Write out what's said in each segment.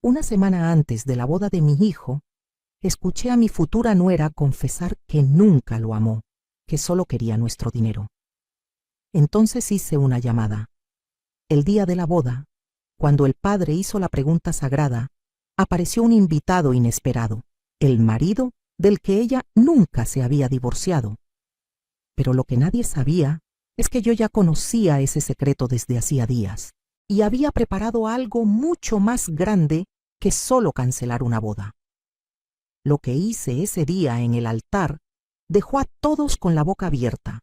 Una semana antes de la boda de mi hijo, escuché a mi futura nuera confesar que nunca lo amó, que solo quería nuestro dinero. Entonces hice una llamada. El día de la boda, cuando el padre hizo la pregunta sagrada, apareció un invitado inesperado, el marido del que ella nunca se había divorciado. Pero lo que nadie sabía es que yo ya conocía ese secreto desde hacía días y había preparado algo mucho más grande que solo cancelar una boda. Lo que hice ese día en el altar dejó a todos con la boca abierta,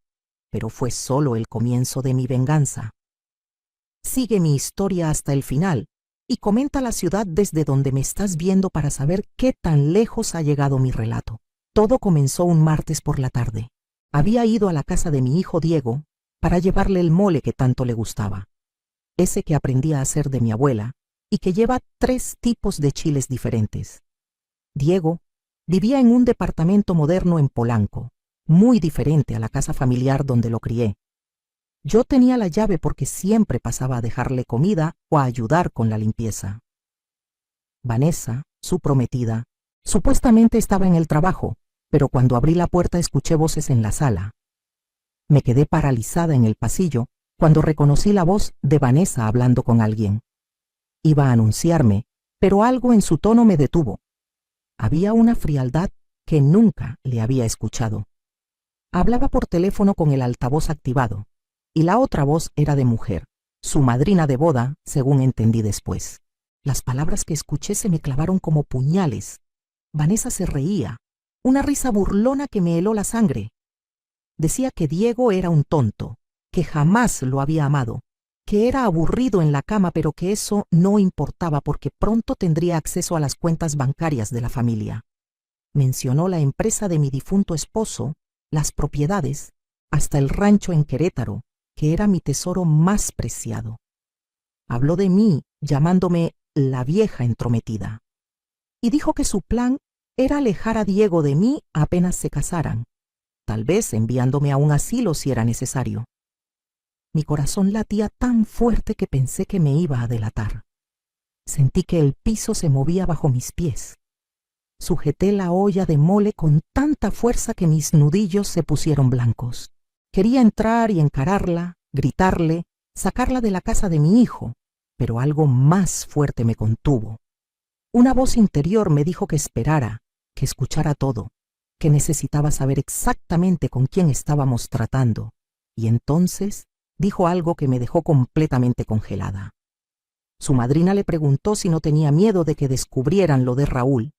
pero fue solo el comienzo de mi venganza. Sigue mi historia hasta el final y comenta la ciudad desde donde me estás viendo para saber qué tan lejos ha llegado mi relato. Todo comenzó un martes por la tarde. Había ido a la casa de mi hijo Diego para llevarle el mole que tanto le gustaba, ese que aprendí a hacer de mi abuela y que lleva 3 tipos de chiles diferentes. Diego vivía en un departamento moderno en Polanco, muy diferente a la casa familiar donde lo crié. Yo tenía la llave porque siempre pasaba a dejarle comida o a ayudar con la limpieza. Vanessa, su prometida, supuestamente estaba en el trabajo, pero cuando abrí la puerta escuché voces en la sala. Me quedé paralizada en el pasillo cuando reconocí la voz de Vanessa hablando con alguien. Iba a anunciarme, pero algo en su tono me detuvo. Había una frialdad que nunca le había escuchado. Hablaba por teléfono con el altavoz activado, y la otra voz era de mujer, su madrina de boda, según entendí después. Las palabras que escuché se me clavaron como puñales. Vanessa se reía, una risa burlona que me heló la sangre. Decía que Diego era un tonto, que jamás lo había amado, que era aburrido en la cama, pero que eso no importaba porque pronto tendría acceso a las cuentas bancarias de la familia. Mencionó la empresa de mi difunto esposo, las propiedades, hasta el rancho en Querétaro, que era mi tesoro más preciado. Habló de mí, llamándome la vieja entrometida, y dijo que su plan era alejar a Diego de mí apenas se casaran, tal vez enviándome a un asilo si era necesario. Mi corazón latía tan fuerte que pensé que me iba a delatar. Sentí que el piso se movía bajo mis pies. Sujeté la olla de mole con tanta fuerza que mis nudillos se pusieron blancos. Quería entrar y encararla, gritarle, sacarla de la casa de mi hijo, pero algo más fuerte me contuvo. Una voz interior me dijo que esperara, que escuchara todo, que necesitaba saber exactamente con quién estábamos tratando, y entonces dijo algo que me dejó completamente congelada. Su madrina le preguntó si no tenía miedo de que descubrieran lo de Raúl,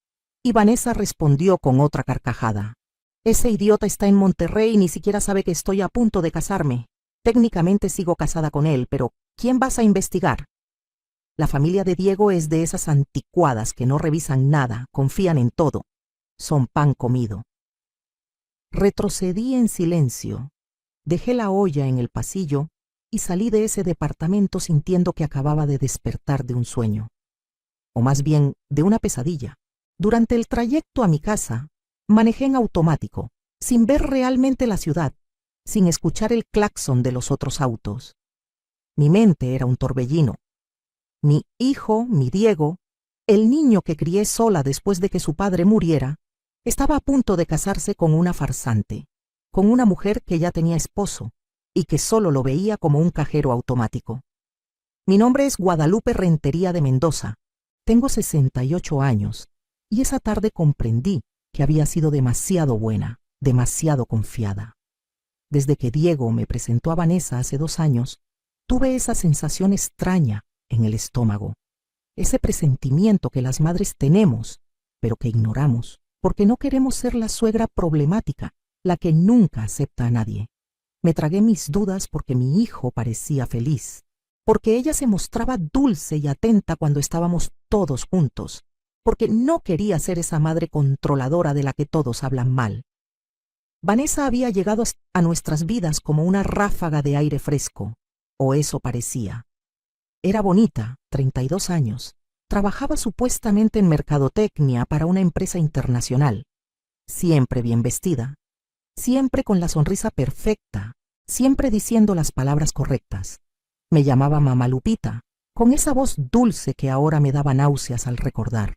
y Vanessa respondió con otra carcajada. Ese idiota está en Monterrey y ni siquiera sabe que estoy a punto de casarme. Técnicamente sigo casada con él, pero ¿quién vas a investigar? La familia de Diego es de esas anticuadas que no revisan nada, confían en todo. Son pan comido. Retrocedí en silencio. Dejé la olla en el pasillo y salí de ese departamento sintiendo que acababa de despertar de un sueño, o más bien de una pesadilla. Durante el trayecto a mi casa, manejé en automático, sin ver realmente la ciudad, sin escuchar el claxon de los otros autos. Mi mente era un torbellino. Mi hijo, mi Diego, el niño que crié sola después de que su padre muriera, estaba a punto de casarse con una farsante, con una mujer que ya tenía esposo y que solo lo veía como un cajero automático. Mi nombre es Guadalupe Rentería de Mendoza. Tengo 68 años y esa tarde comprendí que había sido demasiado buena, demasiado confiada. Desde que Diego me presentó a Vanessa hace 2 años, tuve esa sensación extraña en el estómago, ese presentimiento que las madres tenemos, pero que ignoramos, porque no queremos ser la suegra problemática, la que nunca acepta a nadie. Me tragué mis dudas porque mi hijo parecía feliz, porque ella se mostraba dulce y atenta cuando estábamos todos juntos, porque no quería ser esa madre controladora de la que todos hablan mal. Vanessa había llegado a nuestras vidas como una ráfaga de aire fresco, o eso parecía. Era bonita, 32 años, trabajaba supuestamente en mercadotecnia para una empresa internacional, siempre bien vestida, siempre con la sonrisa perfecta, siempre diciendo las palabras correctas. Me llamaba Mamá Lupita, con esa voz dulce que ahora me daba náuseas al recordar.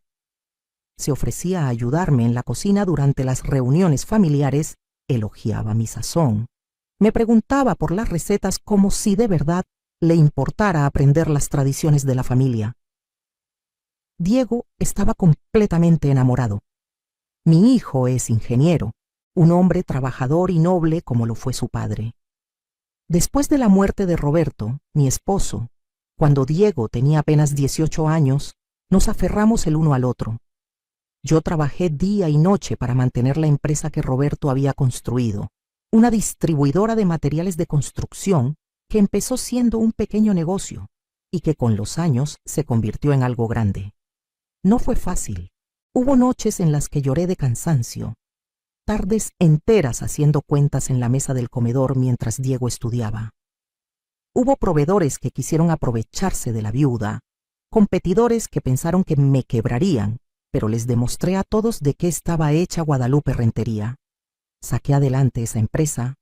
Se ofrecía a ayudarme en la cocina durante las reuniones familiares, elogiaba mi sazón. Me preguntaba por las recetas como si de verdad le importara aprender las tradiciones de la familia. Diego estaba completamente enamorado. Mi hijo es ingeniero, un hombre trabajador y noble como lo fue su padre. Después de la muerte de Roberto, mi esposo, cuando Diego tenía apenas 18 años, nos aferramos el uno al otro. Yo trabajé día y noche para mantener la empresa que Roberto había construido, una distribuidora de materiales de construcción que empezó siendo un pequeño negocio y que con los años se convirtió en algo grande. No fue fácil. Hubo noches en las que lloré de cansancio, tardes enteras haciendo cuentas en la mesa del comedor mientras Diego estudiaba. Hubo proveedores que quisieron aprovecharse de la viuda, competidores que pensaron que me quebrarían, pero les demostré a todos de qué estaba hecha Guadalupe Rentería. Saqué adelante esa empresa,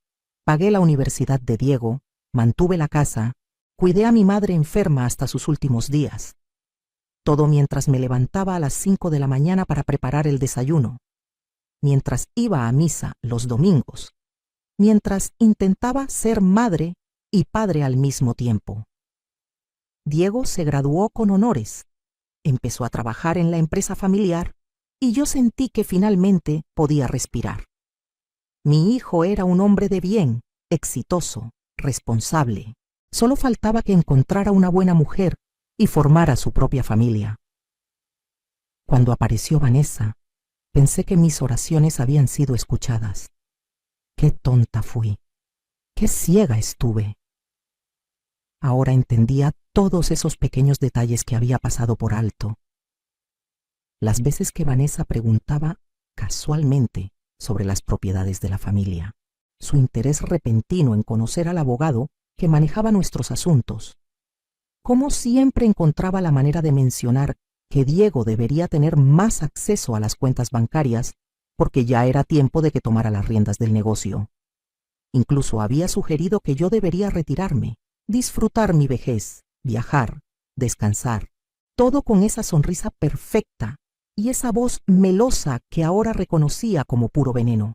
pagué la universidad de Diego, mantuve la casa, cuidé a mi madre enferma hasta sus últimos días. Todo mientras me levantaba a las 5 de la mañana para preparar el desayuno, mientras iba a misa los domingos, mientras intentaba ser madre y padre al mismo tiempo. Diego se graduó con honores, empezó a trabajar en la empresa familiar y yo sentí que finalmente podía respirar. Mi hijo era un hombre de bien, exitoso, responsable. Solo faltaba que encontrara una buena mujer y formara su propia familia. Cuando apareció Vanessa, pensé que mis oraciones habían sido escuchadas. Qué tonta fui, qué ciega estuve. Ahora entendía todos esos pequeños detalles que había pasado por alto. Las veces que Vanessa preguntaba casualmente sobre las propiedades de la familia, su interés repentino en conocer al abogado que manejaba nuestros asuntos, cómo siempre encontraba la manera de mencionar que Diego debería tener más acceso a las cuentas bancarias porque ya era tiempo de que tomara las riendas del negocio. Incluso había sugerido que yo debería retirarme, disfrutar mi vejez, viajar, descansar, todo con esa sonrisa perfecta y esa voz melosa que ahora reconocía como puro veneno.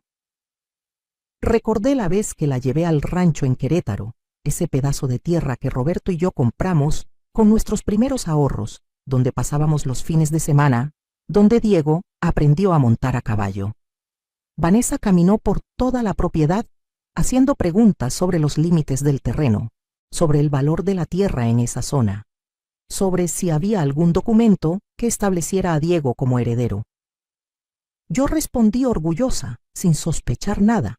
Recordé la vez que la llevé al rancho en Querétaro, ese pedazo de tierra que Roberto y yo compramos con nuestros primeros ahorros, donde pasábamos los fines de semana, donde Diego aprendió a montar a caballo. Vanessa caminó por toda la propiedad haciendo preguntas sobre los límites del terreno, sobre el valor de la tierra en esa zona, sobre si había algún documento que estableciera a Diego como heredero. Yo respondí orgullosa, sin sospechar nada,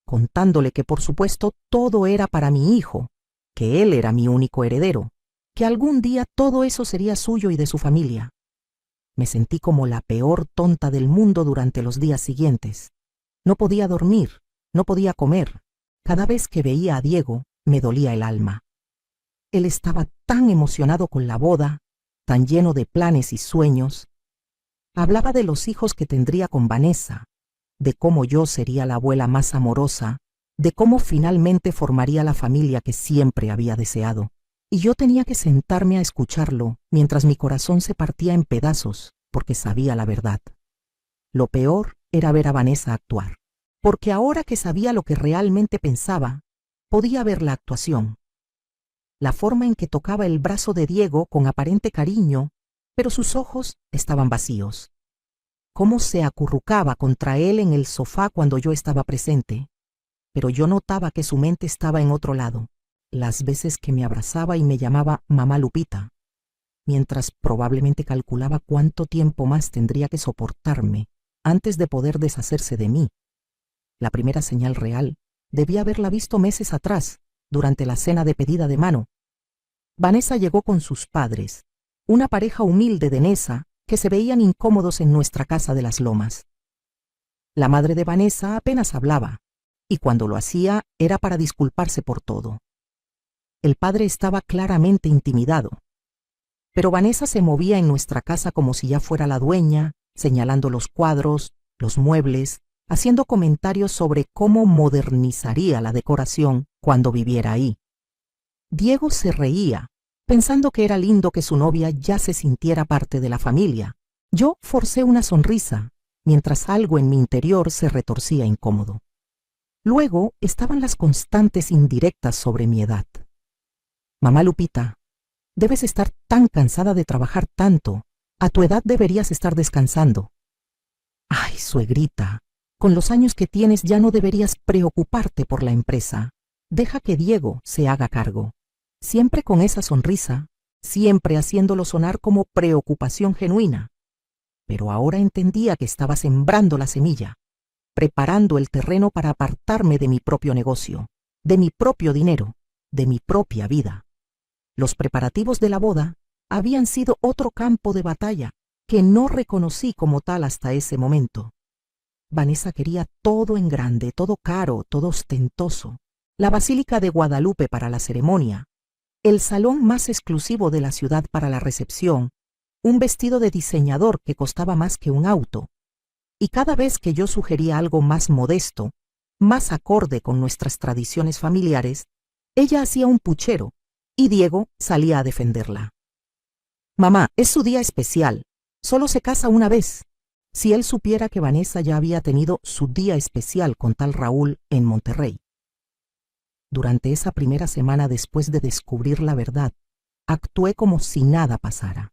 contándole que por supuesto todo era para mi hijo, que él era mi único heredero, que algún día todo eso sería suyo y de su familia. Me sentí como la peor tonta del mundo durante los días siguientes. No podía dormir, no podía comer. Cada vez que veía a Diego, me dolía el alma. Él estaba tan emocionado con la boda, tan lleno de planes y sueños. Hablaba de los hijos que tendría con Vanessa, de cómo yo sería la abuela más amorosa, de cómo finalmente formaría la familia que siempre había deseado. Y yo tenía que sentarme a escucharlo mientras mi corazón se partía en pedazos, porque sabía la verdad. Lo peor era ver a Vanessa actuar, porque ahora que sabía lo que realmente pensaba, podía ver la actuación. La forma en que tocaba el brazo de Diego con aparente cariño, pero sus ojos estaban vacíos. Cómo se acurrucaba contra él en el sofá cuando yo estaba presente, pero yo notaba que su mente estaba en otro lado. Las veces que me abrazaba y me llamaba Mamá Lupita, mientras probablemente calculaba cuánto tiempo más tendría que soportarme antes de poder deshacerse de mí. La primera señal real debía haberla visto meses atrás, durante la cena de pedida de mano. Vanessa llegó con sus padres, una pareja humilde de Nesa que se veían incómodos en nuestra casa de las Lomas. La madre de Vanessa apenas hablaba, y cuando lo hacía era para disculparse por todo. El padre estaba claramente intimidado, pero Vanessa se movía en nuestra casa como si ya fuera la dueña, señalando los cuadros, los muebles, haciendo comentarios sobre cómo modernizaría la decoración cuando viviera ahí. Diego se reía, Pensando que era lindo que su novia ya se sintiera parte de la familia, yo forcé una sonrisa, mientras algo en mi interior se retorcía incómodo. Luego estaban las constantes indirectas sobre mi edad. Mamá Lupita, debes estar tan cansada de trabajar tanto. A tu edad deberías estar descansando. Ay, suegrita, con los años que tienes ya no deberías preocuparte por la empresa. Deja que Diego se haga cargo. Siempre con esa sonrisa, siempre haciéndolo sonar como preocupación genuina. Pero ahora entendía que estaba sembrando la semilla, preparando el terreno para apartarme de mi propio negocio, de mi propio dinero, de mi propia vida. Los preparativos de la boda habían sido otro campo de batalla que no reconocí como tal hasta ese momento. Vanessa quería todo en grande, todo caro, todo ostentoso. La Basílica de Guadalupe para la ceremonia, el salón más exclusivo de la ciudad para la recepción, un vestido de diseñador que costaba más que un auto. Y cada vez que yo sugería algo más modesto, más acorde con nuestras tradiciones familiares, ella hacía un puchero y Diego salía a defenderla. Mamá, es su día especial. Solo se casa una vez. Si él supiera que Vanessa ya había tenido su día especial con tal Raúl en Monterrey. Durante esa primera semana después de descubrir la verdad, actué como si nada pasara.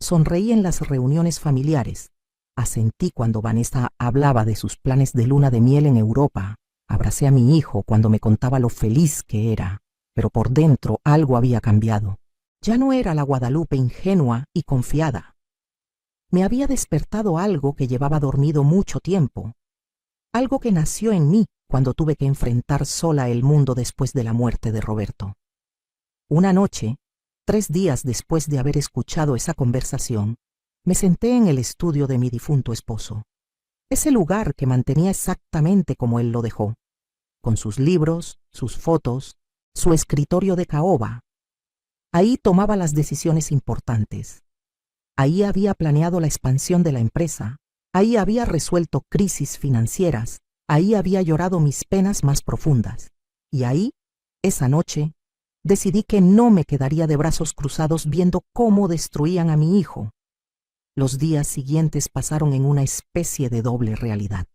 Sonreí en las reuniones familiares, asentí cuando Vanessa hablaba de sus planes de luna de miel en Europa, abracé a mi hijo cuando me contaba lo feliz que era, pero por dentro algo había cambiado. Ya no era la Guadalupe ingenua y confiada. Me había despertado algo que llevaba dormido mucho tiempo, algo que nació en mí cuando tuve que enfrentar sola el mundo después de la muerte de Roberto. Una noche, 3 días después de haber escuchado esa conversación, me senté en el estudio de mi difunto esposo, ese lugar que mantenía exactamente como él lo dejó, con sus libros, sus fotos, su escritorio de caoba. Ahí tomaba las decisiones importantes. Ahí había planeado la expansión de la empresa. Ahí había resuelto crisis financieras. Ahí había llorado mis penas más profundas. Y ahí, esa noche, decidí que no me quedaría de brazos cruzados viendo cómo destruían a mi hijo. Los días siguientes pasaron en una especie de doble realidad.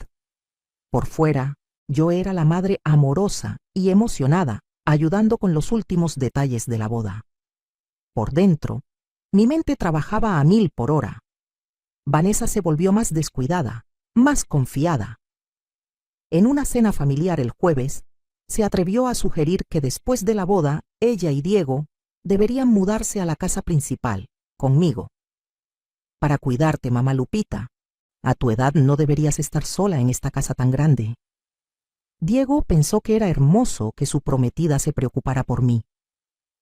Por fuera, yo era la madre amorosa y emocionada, ayudando con los últimos detalles de la boda. Por dentro, mi mente trabajaba a 1000 por hora. Vanessa se volvió más descuidada, más confiada. En una cena familiar el jueves, se atrevió a sugerir que después de la boda, ella y Diego deberían mudarse a la casa principal, conmigo. Para cuidarte, mamá Lupita. A tu edad no deberías estar sola en esta casa tan grande. Diego pensó que era hermoso que su prometida se preocupara por mí.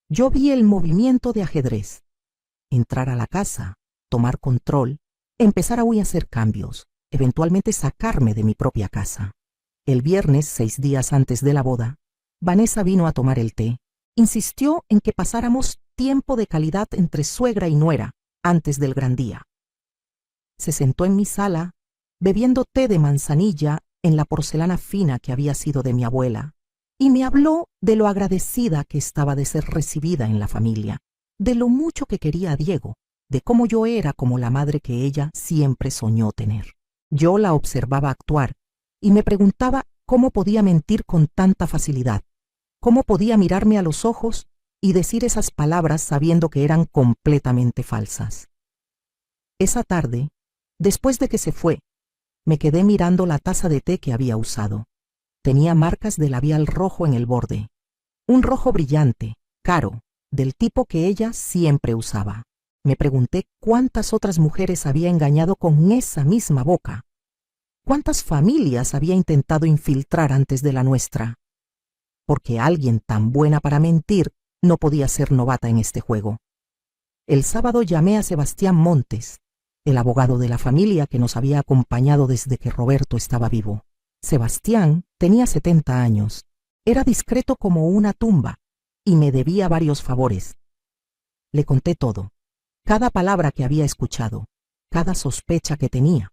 Yo vi el movimiento de ajedrez. Entrar a la casa, tomar control, empezar a hacer cambios, eventualmente sacarme de mi propia casa. El viernes, 6 días antes de la boda, Vanessa vino a tomar el té. Insistió en que pasáramos tiempo de calidad entre suegra y nuera antes del gran día. Se sentó en mi sala, bebiendo té de manzanilla en la porcelana fina que había sido de mi abuela, y me habló de lo agradecida que estaba de ser recibida en la familia, de lo mucho que quería a Diego, de cómo yo era como la madre que ella siempre soñó tener. Yo la observaba actuar y me preguntaba cómo podía mentir con tanta facilidad, cómo podía mirarme a los ojos y decir esas palabras sabiendo que eran completamente falsas. Esa tarde, después de que se fue, me quedé mirando la taza de té que había usado. Tenía marcas de labial rojo en el borde, un rojo brillante, caro, del tipo que ella siempre usaba. Me pregunté cuántas otras mujeres había engañado con esa misma boca. ¿Cuántas familias había intentado infiltrar antes de la nuestra? Porque alguien tan buena para mentir no podía ser novata en este juego. El sábado llamé a Sebastián Montes, el abogado de la familia que nos había acompañado desde que Roberto estaba vivo. Sebastián tenía 70 años, era discreto como una tumba y me debía varios favores. Le conté todo, cada palabra que había escuchado, cada sospecha que tenía.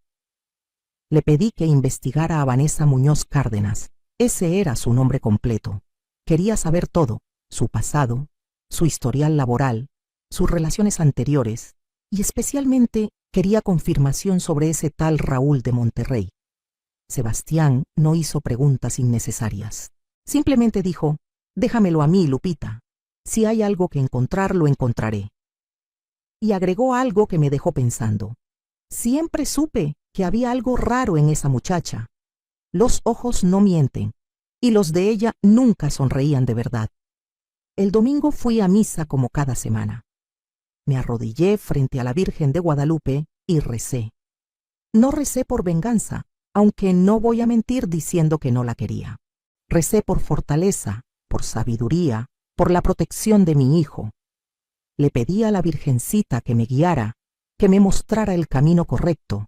Le pedí que investigara a Vanessa Muñoz Cárdenas. Ese era su nombre completo. Quería saber todo, su pasado, su historial laboral, sus relaciones anteriores, y especialmente quería confirmación sobre ese tal Raúl de Monterrey. Sebastián no hizo preguntas innecesarias. Simplemente dijo: «Déjamelo a mí, Lupita. Si hay algo que encontrar, lo encontraré». Y agregó algo que me dejó pensando. Siempre supe que había algo raro en esa muchacha. Los ojos no mienten, y los de ella nunca sonreían de verdad. El domingo fui a misa como cada semana. Me arrodillé frente a la Virgen de Guadalupe y recé. No recé por venganza, aunque no voy a mentir diciendo que no la quería. Recé por fortaleza, por sabiduría, por la protección de mi hijo. Le pedí a la Virgencita que me guiara, que me mostrara el camino correcto,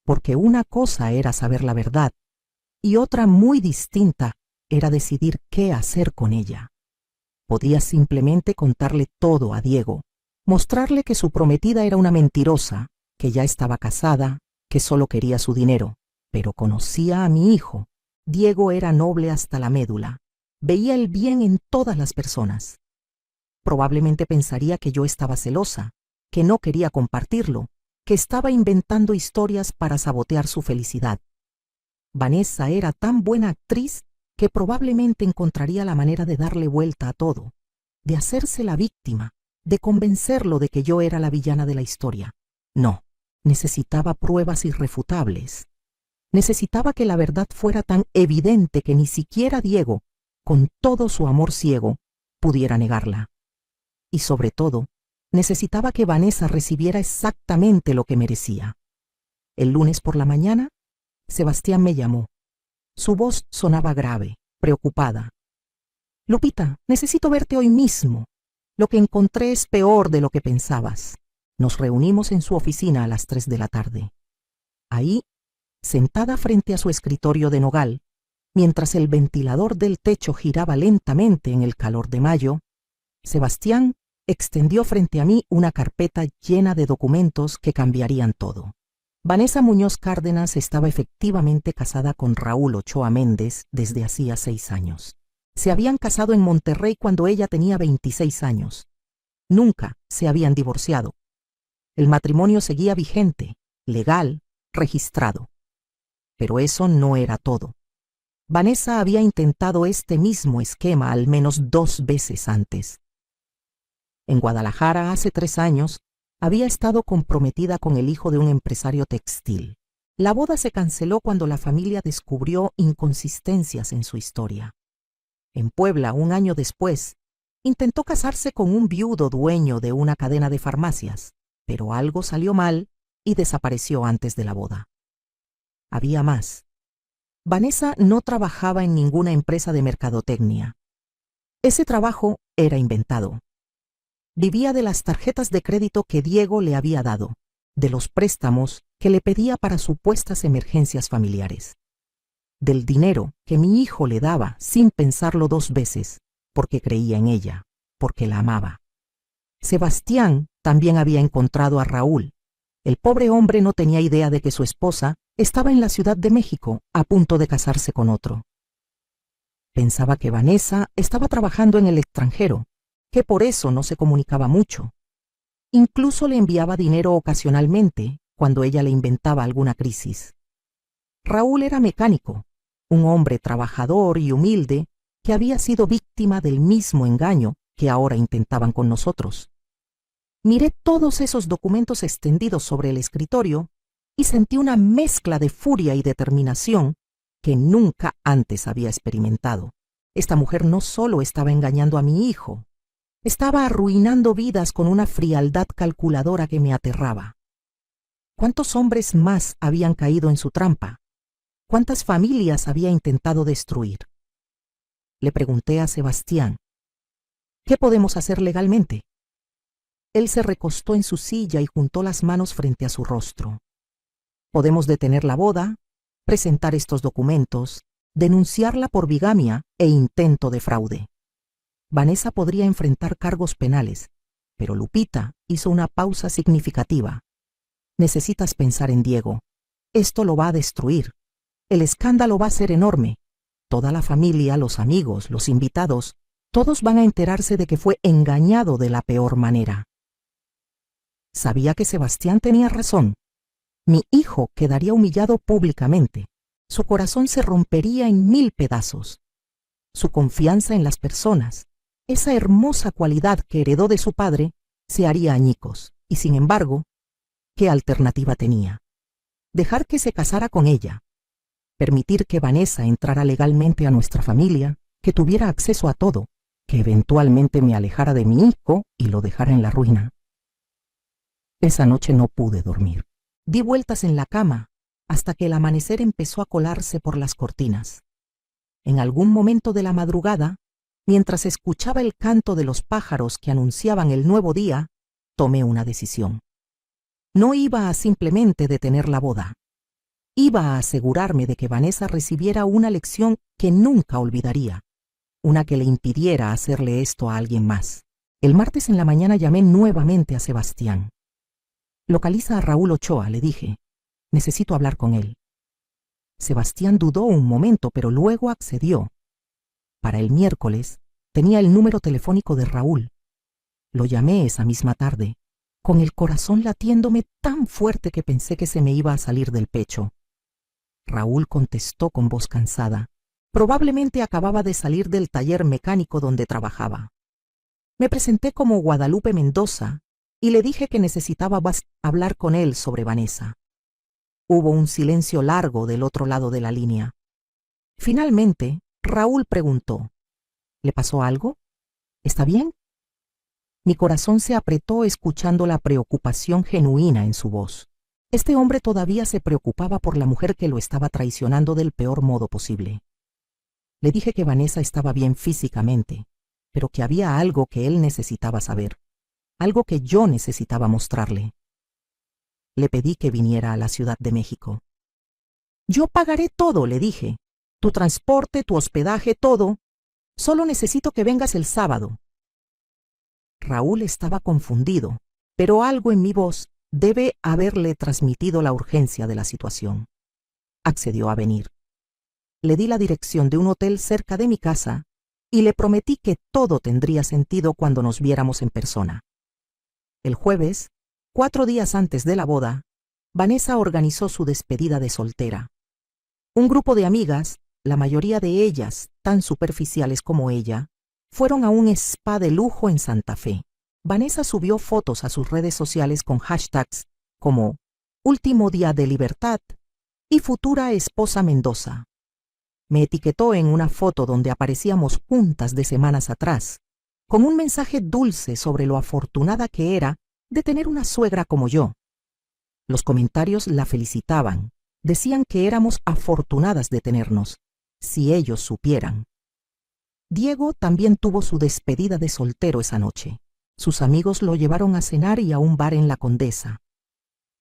porque una cosa era saber la verdad y otra muy distinta era decidir qué hacer con ella. Podía simplemente contarle todo a Diego, mostrarle que su prometida era una mentirosa, que ya estaba casada, que solo quería su dinero, pero conocía a mi hijo. Diego era noble hasta la médula, veía el bien en todas las personas. Probablemente pensaría que yo estaba celosa, que no quería compartirlo, que estaba inventando historias para sabotear su felicidad. Vanessa era tan buena actriz que probablemente encontraría la manera de darle vuelta a todo, de hacerse la víctima, de convencerlo de que yo era la villana de la historia. No, necesitaba pruebas irrefutables. Necesitaba que la verdad fuera tan evidente que ni siquiera Diego, con todo su amor ciego, pudiera negarla. Y sobre todo, necesitaba que Vanessa recibiera exactamente lo que merecía. El lunes por la mañana, Sebastián me llamó. Su voz sonaba grave, preocupada. «Lupita, necesito verte hoy mismo. Lo que encontré es peor de lo que pensabas». Nos reunimos en su oficina a las 3 de la tarde. Ahí, sentada frente a su escritorio de nogal, mientras el ventilador del techo giraba lentamente en el calor de mayo, Sebastián extendió frente a mí una carpeta llena de documentos que cambiarían todo. Vanessa Muñoz Cárdenas estaba efectivamente casada con Raúl Ochoa Méndez desde hacía 6 años. Se habían casado en Monterrey cuando ella tenía 26 años. Nunca se habían divorciado. El matrimonio seguía vigente, legal, registrado. Pero eso no era todo. Vanessa había intentado este mismo esquema al menos 2 veces antes. En Guadalajara, hace 3 años, había estado comprometida con el hijo de un empresario textil. La boda se canceló cuando la familia descubrió inconsistencias en su historia. En Puebla, un año después, intentó casarse con un viudo dueño de una cadena de farmacias, pero algo salió mal y desapareció antes de la boda. Había más. Vanessa no trabajaba en ninguna empresa de mercadotecnia. Ese trabajo era inventado. Vivía de las tarjetas de crédito que Diego le había dado, de los préstamos que le pedía para supuestas emergencias familiares, del dinero que mi hijo le daba sin pensarlo 2 veces, porque creía en ella, porque la amaba. Sebastián también había encontrado a Raúl. El pobre hombre no tenía idea de que su esposa estaba en la Ciudad de México a punto de casarse con otro. Pensaba que Vanessa estaba trabajando en el extranjero, que por eso no se comunicaba mucho. Incluso le enviaba dinero ocasionalmente cuando ella le inventaba alguna crisis. Raúl era mecánico, un hombre trabajador y humilde que había sido víctima del mismo engaño que ahora intentaban con nosotros. Miré todos esos documentos extendidos sobre el escritorio y sentí una mezcla de furia y determinación que nunca antes había experimentado. Esta mujer no solo estaba engañando a mi hijo, estaba arruinando vidas con una frialdad calculadora que me aterraba. ¿Cuántos hombres más habían caído en su trampa? ¿Cuántas familias había intentado destruir? Le pregunté a Sebastián, ¿qué podemos hacer legalmente? Él se recostó en su silla y juntó las manos frente a su rostro. Podemos detener la boda, presentar estos documentos, denunciarla por bigamia e intento de fraude. Vanessa podría enfrentar cargos penales, pero Lupita hizo una pausa significativa. Necesitas pensar en Diego. Esto lo va a destruir. El escándalo va a ser enorme. Toda la familia, los amigos, los invitados, Todos van a enterarse de que fue engañado de la peor manera. Sabía que Sebastián tenía razón. Mi hijo quedaría humillado públicamente. Su corazón se rompería en 1000 pedazos. Su confianza en las personas, esa hermosa cualidad que heredó de su padre, se haría añicos. Y sin embargo, ¿qué alternativa tenía? Dejar que se casara con ella, permitir que Vanessa entrara legalmente a nuestra familia, que tuviera acceso a todo, que eventualmente me alejara de mi hijo y lo dejara en la ruina. Esa noche no pude dormir. Di vueltas en la cama hasta que el amanecer empezó a colarse por las cortinas. En algún momento de la madrugada, mientras escuchaba el canto de los pájaros que anunciaban el nuevo día, tomé una decisión. No iba a simplemente detener la boda. Iba a asegurarme de que Vanessa recibiera una lección que nunca olvidaría, una que le impidiera hacerle esto a alguien más. El martes en la mañana llamé nuevamente a Sebastián. Localiza a Raúl Ochoa, le dije. Necesito hablar con él. Sebastián dudó un momento, pero luego accedió. Para el miércoles tenía el número telefónico de Raúl. Lo llamé esa misma tarde, con el corazón latiéndome tan fuerte que pensé que se me iba a salir del pecho. Raúl contestó con voz cansada. Probablemente acababa de salir del taller mecánico donde trabajaba. Me presenté como Guadalupe Mendoza y le dije que necesitaba hablar con él sobre Vanessa. Hubo un silencio largo del otro lado de la línea. Finalmente, Raúl preguntó: ¿Le pasó algo? ¿Está bien? Mi corazón se apretó escuchando la preocupación genuina en su voz. Este hombre todavía se preocupaba por la mujer que lo estaba traicionando del peor modo posible. Le dije que Vanessa estaba bien físicamente, pero que había algo que él necesitaba saber, algo que yo necesitaba mostrarle. Le pedí que viniera a la Ciudad de México. Yo pagaré todo, le dije. Tu transporte, tu hospedaje, todo. Solo necesito que vengas el sábado. Raúl estaba confundido, pero algo en mi voz debe haberle transmitido la urgencia de la situación. Accedió a venir. Le di la dirección de un hotel cerca de mi casa y le prometí que todo tendría sentido cuando nos viéramos en persona. El jueves, 4 días antes de la boda, Vanessa organizó su despedida de soltera. Un grupo de amigas, la mayoría de ellas tan superficiales como ella, fueron a un spa de lujo en Santa Fe. Vanessa subió fotos a sus redes sociales con hashtags como Último Día de Libertad y Futura Esposa Mendoza. Me etiquetó en una foto donde aparecíamos juntas de semanas atrás, con un mensaje dulce sobre lo afortunada que era de tener una suegra como yo. Los comentarios la felicitaban, decían que éramos afortunadas de tenernos, si ellos supieran. Diego también tuvo su despedida de soltero esa noche. Sus amigos lo llevaron a cenar y a un bar en La Condesa.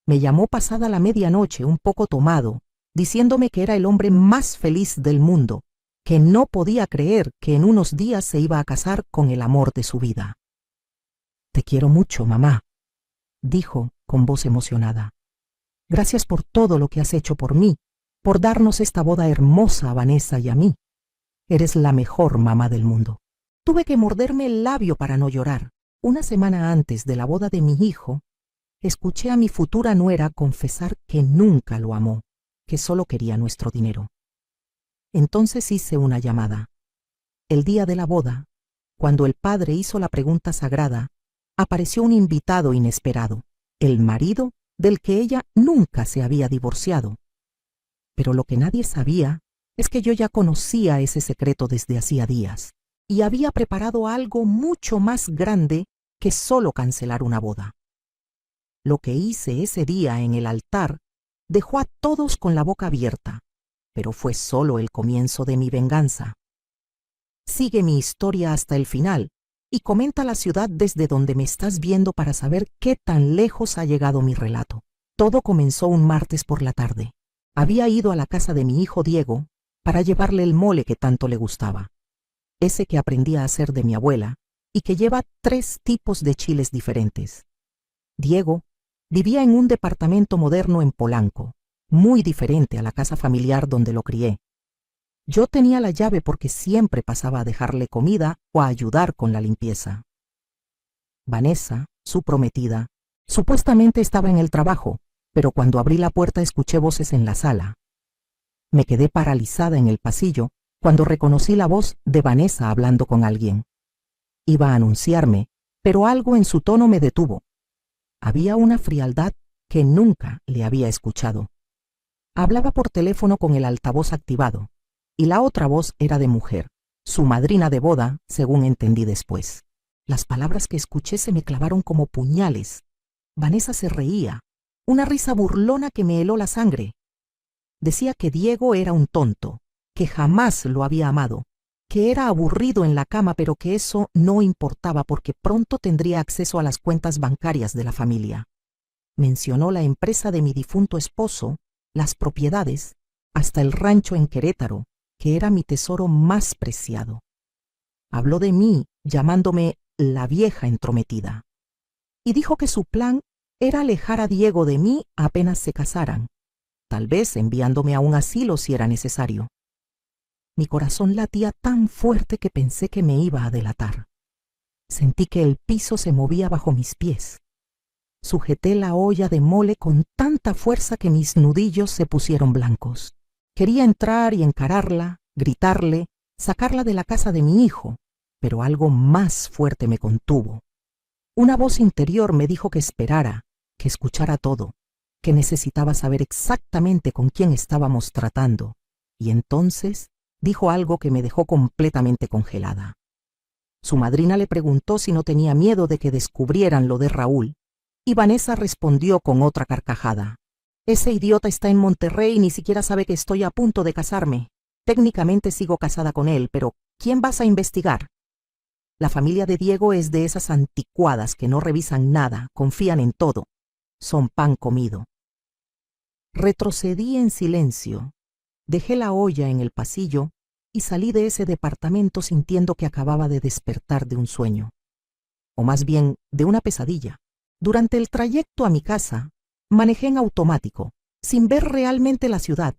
Me llamó pasada la medianoche, un poco tomado, diciéndome que era el hombre más feliz del mundo, que no podía creer que en unos días se iba a casar con el amor de su vida. Te quiero mucho, mamá, dijo con voz emocionada. Gracias por todo lo que has hecho por mí, por darnos esta boda hermosa a Vanessa y a mí. Eres la mejor mamá del mundo. Tuve que morderme el labio para no llorar. Una semana antes de la boda de mi hijo, escuché a mi futura nuera confesar que nunca lo amó, que solo quería nuestro dinero. Entonces hice una llamada. El día de la boda, cuando el padre hizo la pregunta sagrada, apareció un invitado inesperado, el marido del que ella nunca se había divorciado. Pero lo que nadie sabía es que yo ya conocía ese secreto desde hacía días y había preparado algo mucho más grande que solo cancelar una boda. Lo que hice ese día en el altar dejó a todos con la boca abierta, pero fue solo el comienzo de mi venganza. Sigue mi historia hasta el final y comenta la ciudad desde donde me estás viendo para saber qué tan lejos ha llegado mi relato. Todo comenzó un martes por la tarde. Había ido a la casa de mi hijo Diego para llevarle el mole que tanto le gustaba, ese que aprendí a hacer de mi abuela y que lleva 3 tipos de chiles diferentes. Diego vivía en un departamento moderno en Polanco, muy diferente a la casa familiar donde lo crié. Yo tenía la llave porque siempre pasaba a dejarle comida o a ayudar con la limpieza. Vanessa, su prometida, supuestamente estaba en el trabajo, pero cuando abrí la puerta escuché voces en la sala. Me quedé paralizada en el pasillo cuando reconocí la voz de Vanessa hablando con alguien. Iba a anunciarme, pero algo en su tono me detuvo. Había una frialdad que nunca le había escuchado. Hablaba por teléfono con el altavoz activado, y la otra voz era de mujer, su madrina de boda, según entendí después. Las palabras que escuché se me clavaron como puñales. Vanessa se reía, una risa burlona que me heló la sangre. Decía que Diego era un tonto, que jamás lo había amado, que era aburrido en la cama, pero que eso no importaba porque pronto tendría acceso a las cuentas bancarias de la familia. Mencionó la empresa de mi difunto esposo, las propiedades, hasta el rancho en Querétaro, que era mi tesoro más preciado. Habló de mí, llamándome la vieja entrometida. Y dijo que su plan era alejar a Diego de mí apenas se casaran, tal vez enviándome a un asilo si era necesario. Mi corazón latía tan fuerte que pensé que me iba a delatar. Sentí que el piso se movía bajo mis pies. Sujeté la olla de mole con tanta fuerza que mis nudillos se pusieron blancos. Quería entrar y encararla, gritarle, sacarla de la casa de mi hijo, pero algo más fuerte me contuvo. Una voz interior me dijo que esperara, que escuchara todo, que necesitaba saber exactamente con quién estábamos tratando, y entonces dijo algo que me dejó completamente congelada. Su madrina le preguntó si no tenía miedo de que descubrieran lo de Raúl, y Vanessa respondió con otra carcajada. Ese idiota está en Monterrey y ni siquiera sabe que estoy a punto de casarme. Técnicamente sigo casada con él, pero ¿quién vas a investigar? La familia de Diego es de esas anticuadas que no revisan nada, confían en todo. Son pan comido. Retrocedí en silencio. Dejé la olla en el pasillo y salí de ese departamento sintiendo que acababa de despertar de un sueño. O más bien, de una pesadilla. Durante el trayecto a mi casa, manejé en automático, sin ver realmente la ciudad,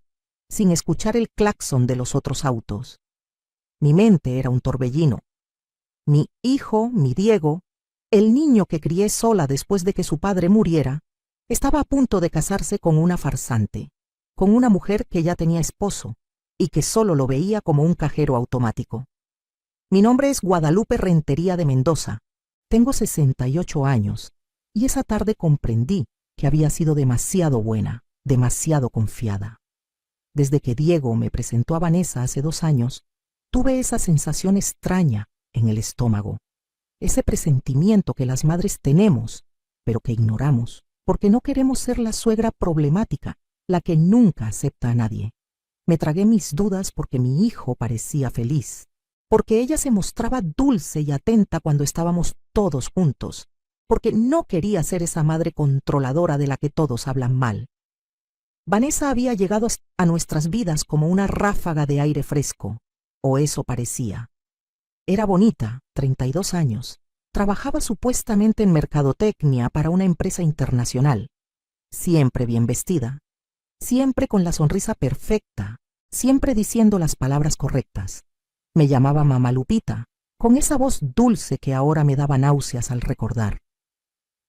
sin escuchar el claxon de los otros autos. Mi mente era un torbellino. Mi hijo, mi Diego, el niño que crié sola después de que su padre muriera, estaba a punto de casarse con una farsante, con una mujer que ya tenía esposo y que solo lo veía como un cajero automático. Mi nombre es Guadalupe Rentería de Mendoza. Tengo 68 años y esa tarde comprendí que había sido demasiado buena, demasiado confiada. Desde que Diego me presentó a Vanessa hace 2 años, tuve esa sensación extraña en el estómago, ese presentimiento que las madres tenemos, pero que ignoramos, porque no queremos ser la suegra problemática, la que nunca acepta a nadie. Me tragué mis dudas porque mi hijo parecía feliz, porque ella se mostraba dulce y atenta cuando estábamos todos juntos, porque no quería ser esa madre controladora de la que todos hablan mal. Vanessa había llegado a nuestras vidas como una ráfaga de aire fresco, o eso parecía. Era bonita, 32 años, trabajaba supuestamente en mercadotecnia para una empresa internacional, siempre bien vestida, siempre con la sonrisa perfecta, siempre diciendo las palabras correctas. Me llamaba Mamá Lupita, con esa voz dulce que ahora me daba náuseas al recordar.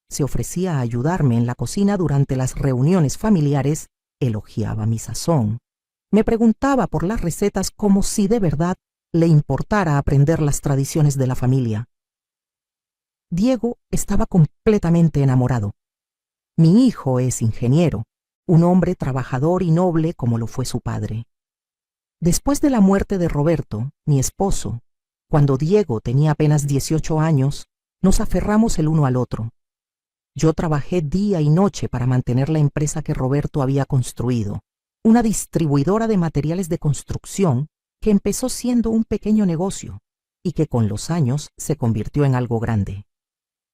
Se ofrecía a ayudarme en la cocina durante las reuniones familiares, elogiaba mi sazón. Me preguntaba por las recetas como si de verdad le importara aprender las tradiciones de la familia. Diego estaba completamente enamorado. Mi hijo es ingeniero, un hombre trabajador y noble como lo fue su padre. Después de la muerte de Roberto, mi esposo, cuando Diego tenía apenas 18 años, nos aferramos el uno al otro. Yo trabajé día y noche para mantener la empresa que Roberto había construido, una distribuidora de materiales de construcción que empezó siendo un pequeño negocio y que con los años se convirtió en algo grande.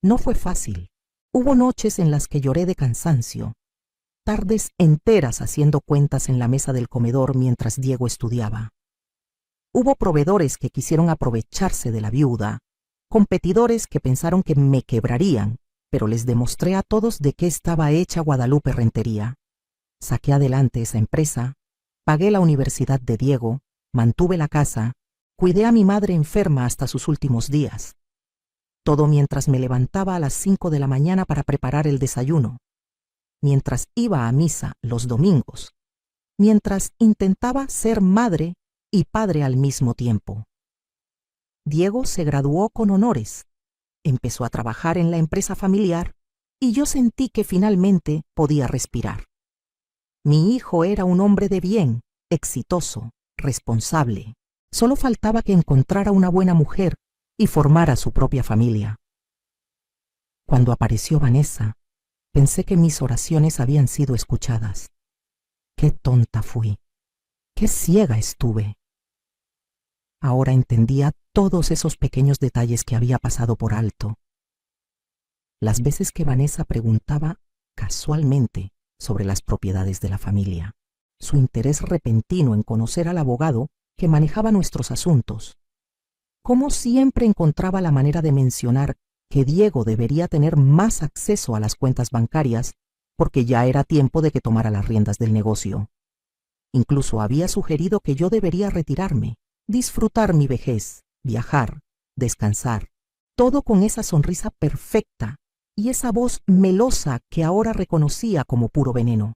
No fue fácil. Hubo noches en las que lloré de cansancio, tardes enteras haciendo cuentas en la mesa del comedor mientras Diego estudiaba. Hubo proveedores que quisieron aprovecharse de la viuda, competidores que pensaron que me quebrarían, pero les demostré a todos de qué estaba hecha Guadalupe Rentería. Saqué adelante esa empresa, pagué la universidad de Diego, mantuve la casa, cuidé a mi madre enferma hasta sus últimos días. Todo mientras me levantaba a las 5 de la mañana para preparar el desayuno, mientras iba a misa los domingos, mientras intentaba ser madre y padre al mismo tiempo. Diego se graduó con honores, empezó a trabajar en la empresa familiar y yo sentí que finalmente podía respirar. Mi hijo era un hombre de bien, exitoso, responsable. Solo faltaba que encontrara una buena mujer y formara su propia familia. Cuando apareció Vanessa, pensé que mis oraciones habían sido escuchadas. Qué tonta fui, qué ciega estuve. Ahora entendía todos esos pequeños detalles que había pasado por alto. Las veces que Vanessa preguntaba casualmente sobre las propiedades de la familia, su interés repentino en conocer al abogado que manejaba nuestros asuntos, cómo siempre encontraba la manera de mencionar que Diego debería tener más acceso a las cuentas bancarias porque ya era tiempo de que tomara las riendas del negocio. Incluso había sugerido que yo debería retirarme, disfrutar mi vejez, viajar, descansar, todo con esa sonrisa perfecta y esa voz melosa que ahora reconocía como puro veneno.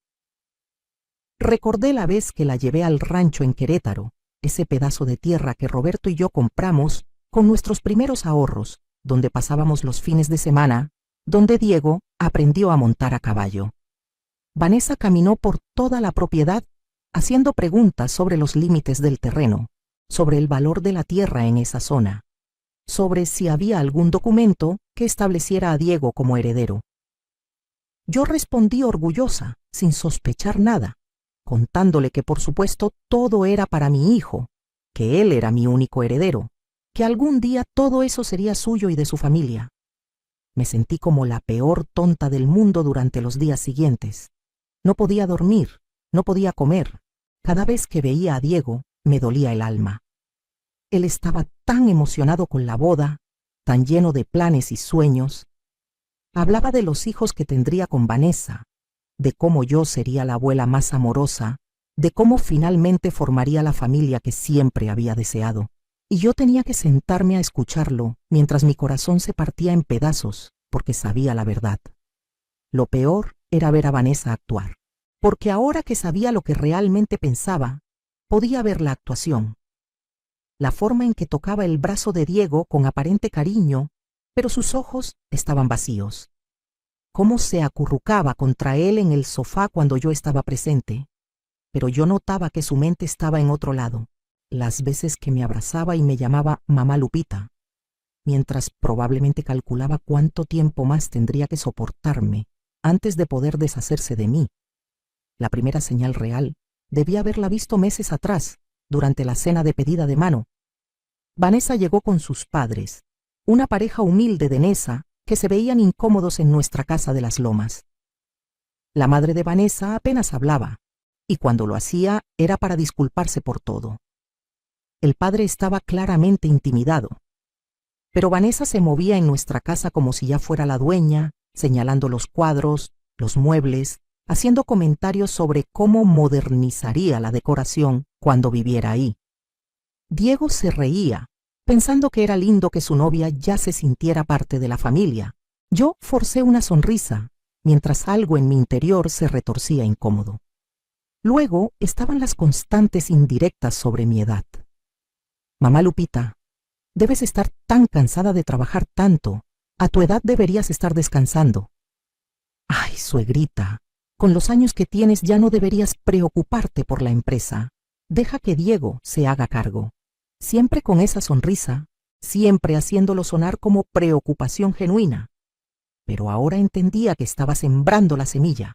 Recordé la vez que la llevé al rancho en Querétaro, ese pedazo de tierra que Roberto y yo compramos con nuestros primeros ahorros, donde pasábamos los fines de semana, donde Diego aprendió a montar a caballo. Vanessa caminó por toda la propiedad haciendo preguntas sobre los límites del terreno, sobre el valor de la tierra en esa zona, sobre si había algún documento que estableciera a Diego como heredero. Yo respondí orgullosa, sin sospechar nada, contándole que por supuesto todo era para mi hijo, que él era mi único heredero, que algún día todo eso sería suyo y de su familia. Me sentí como la peor tonta del mundo durante los días siguientes. No podía dormir, no podía comer. Cada vez que veía a Diego, me dolía el alma. Él estaba tan emocionado con la boda, tan lleno de planes y sueños. Hablaba de los hijos que tendría con Vanessa, de cómo yo sería la abuela más amorosa, de cómo finalmente formaría la familia que siempre había deseado. Y yo tenía que sentarme a escucharlo mientras mi corazón se partía en pedazos, porque sabía la verdad. Lo peor era ver a Vanessa actuar, porque ahora que sabía lo que realmente pensaba, podía ver la actuación. La forma en que tocaba el brazo de Diego con aparente cariño, pero sus ojos estaban vacíos. Cómo se acurrucaba contra él en el sofá cuando yo estaba presente, pero yo notaba que su mente estaba en otro lado. Las veces que me abrazaba y me llamaba Mamá Lupita, mientras probablemente calculaba cuánto tiempo más tendría que soportarme antes de poder deshacerse de mí. La primera señal real debía haberla visto meses atrás, durante la cena de pedida de mano. Vanessa llegó con sus padres, una pareja humilde de Nesa que se veían incómodos en nuestra casa de las Lomas. La madre de Vanessa apenas hablaba, y cuando lo hacía era para disculparse por todo. El padre estaba claramente intimidado, pero Vanessa se movía en nuestra casa como si ya fuera la dueña, señalando los cuadros, los muebles, haciendo comentarios sobre cómo modernizaría la decoración cuando viviera ahí. Diego se reía, pensando que era lindo que su novia ya se sintiera parte de la familia. Yo forcé una sonrisa, mientras algo en mi interior se retorcía incómodo. Luego estaban las constantes indirectas sobre mi edad. Mamá Lupita, debes estar tan cansada de trabajar tanto. A tu edad deberías estar descansando. Ay, suegrita, con los años que tienes ya no deberías preocuparte por la empresa. Deja que Diego se haga cargo. Siempre con esa sonrisa, siempre haciéndolo sonar como preocupación genuina. Pero ahora entendía que estaba sembrando la semilla,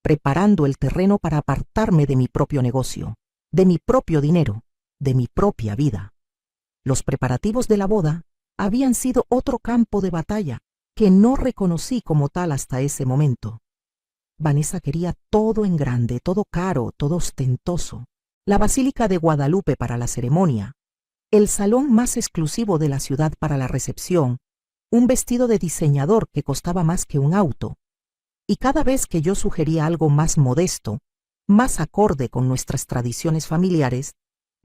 preparando el terreno para apartarme de mi propio negocio, de mi propio dinero, de mi propia vida. Los preparativos de la boda habían sido otro campo de batalla que no reconocí como tal hasta ese momento. Vanessa quería todo en grande, todo caro, todo ostentoso. La Basílica de Guadalupe para la ceremonia, el salón más exclusivo de la ciudad para la recepción, un vestido de diseñador que costaba más que un auto. Y cada vez que yo sugería algo más modesto, más acorde con nuestras tradiciones familiares,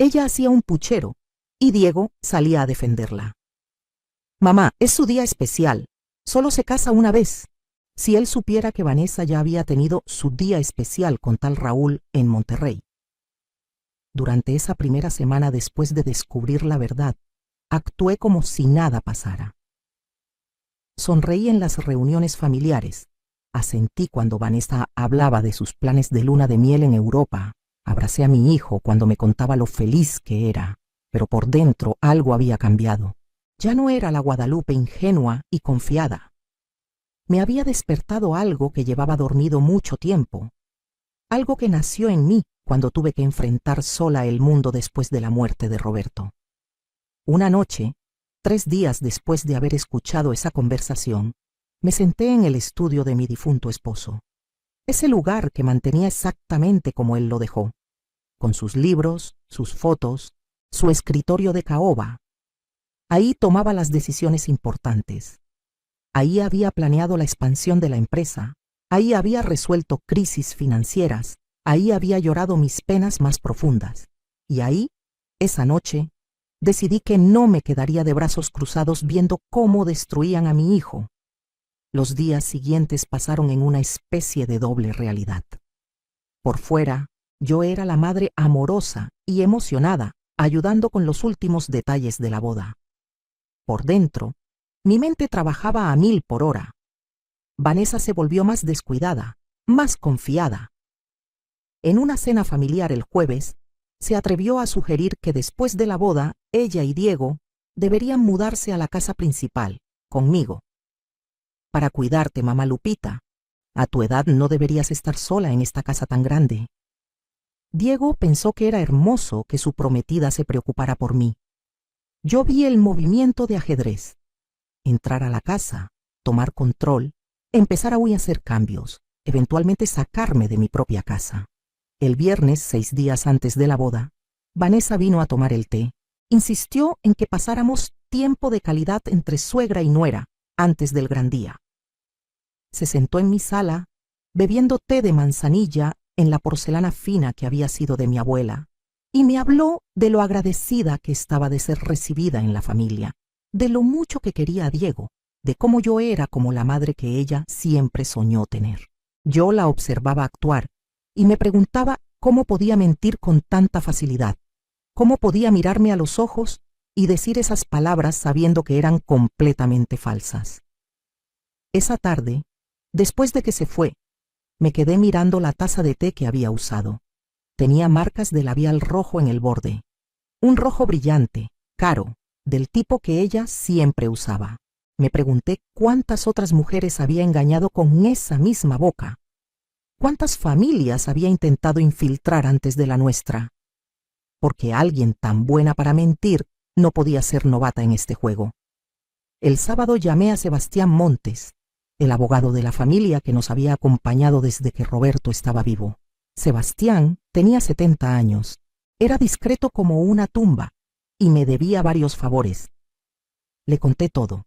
Ella hacía un puchero y Diego salía a defenderla. Mamá, es su día especial. Solo se casa una vez. Si él supiera que Vanessa ya había tenido su día especial con tal Raúl en Monterrey. Durante esa primera semana después de descubrir la verdad, actué como si nada pasara. Sonreí en las reuniones familiares, asentí cuando Vanessa hablaba de sus planes de luna de miel en Europa, abracé a mi hijo cuando me contaba lo feliz que era, pero por dentro algo había cambiado. Ya no era la Guadalupe ingenua y confiada. Me había despertado algo que llevaba dormido mucho tiempo, algo que nació en mí cuando tuve que enfrentar sola el mundo después de la muerte de Roberto. Una noche, 3 días después de haber escuchado esa conversación, me senté en el estudio de mi difunto esposo, ese lugar que mantenía exactamente como él lo dejó, con sus libros, sus fotos, su escritorio de caoba. Ahí tomaba las decisiones importantes. Ahí había planeado la expansión de la empresa. Ahí había resuelto crisis financieras. Ahí había llorado mis penas más profundas. Y ahí, esa noche, decidí que no me quedaría de brazos cruzados viendo cómo destruían a mi hijo. Los días siguientes pasaron en una especie de doble realidad. Por fuera, yo era la madre amorosa y emocionada, ayudando con los últimos detalles de la boda. Por dentro, mi mente trabajaba a 1000 por hora. Vanessa se volvió más descuidada, más confiada. En una cena familiar el jueves, se atrevió a sugerir que después de la boda, ella y Diego deberían mudarse a la casa principal, conmigo. Para cuidarte, mamá Lupita. A tu edad no deberías estar sola en esta casa tan grande. Diego pensó que era hermoso que su prometida se preocupara por mí. Yo vi el movimiento de ajedrez. Entrar a la casa, tomar control, empezar a hacer cambios, eventualmente sacarme de mi propia casa. El viernes, 6 días antes de la boda, Vanessa vino a tomar el té. Insistió en que pasáramos tiempo de calidad entre suegra y nuera antes del gran día. Se sentó en mi sala, bebiendo té de manzanilla en la porcelana fina que había sido de mi abuela, y me habló de lo agradecida que estaba de ser recibida en la familia, de lo mucho que quería a Diego, de cómo yo era como la madre que ella siempre soñó tener. Yo la observaba actuar y me preguntaba cómo podía mentir con tanta facilidad, cómo podía mirarme a los ojos y decir esas palabras sabiendo que eran completamente falsas. Esa tarde, después de que se fue, me quedé mirando la taza de té que había usado. Tenía marcas de labial rojo en el borde, un rojo brillante, caro, del tipo que ella siempre usaba. Me pregunté cuántas otras mujeres había engañado con esa misma boca. ¿Cuántas familias había intentado infiltrar antes de la nuestra? Porque alguien tan buena para mentir no podía ser novata en este juego. El sábado llamé a Sebastián Montes, el abogado de la familia que nos había acompañado desde que Roberto estaba vivo. Sebastián tenía 70 años, era discreto como una tumba y me debía varios favores. Le conté todo,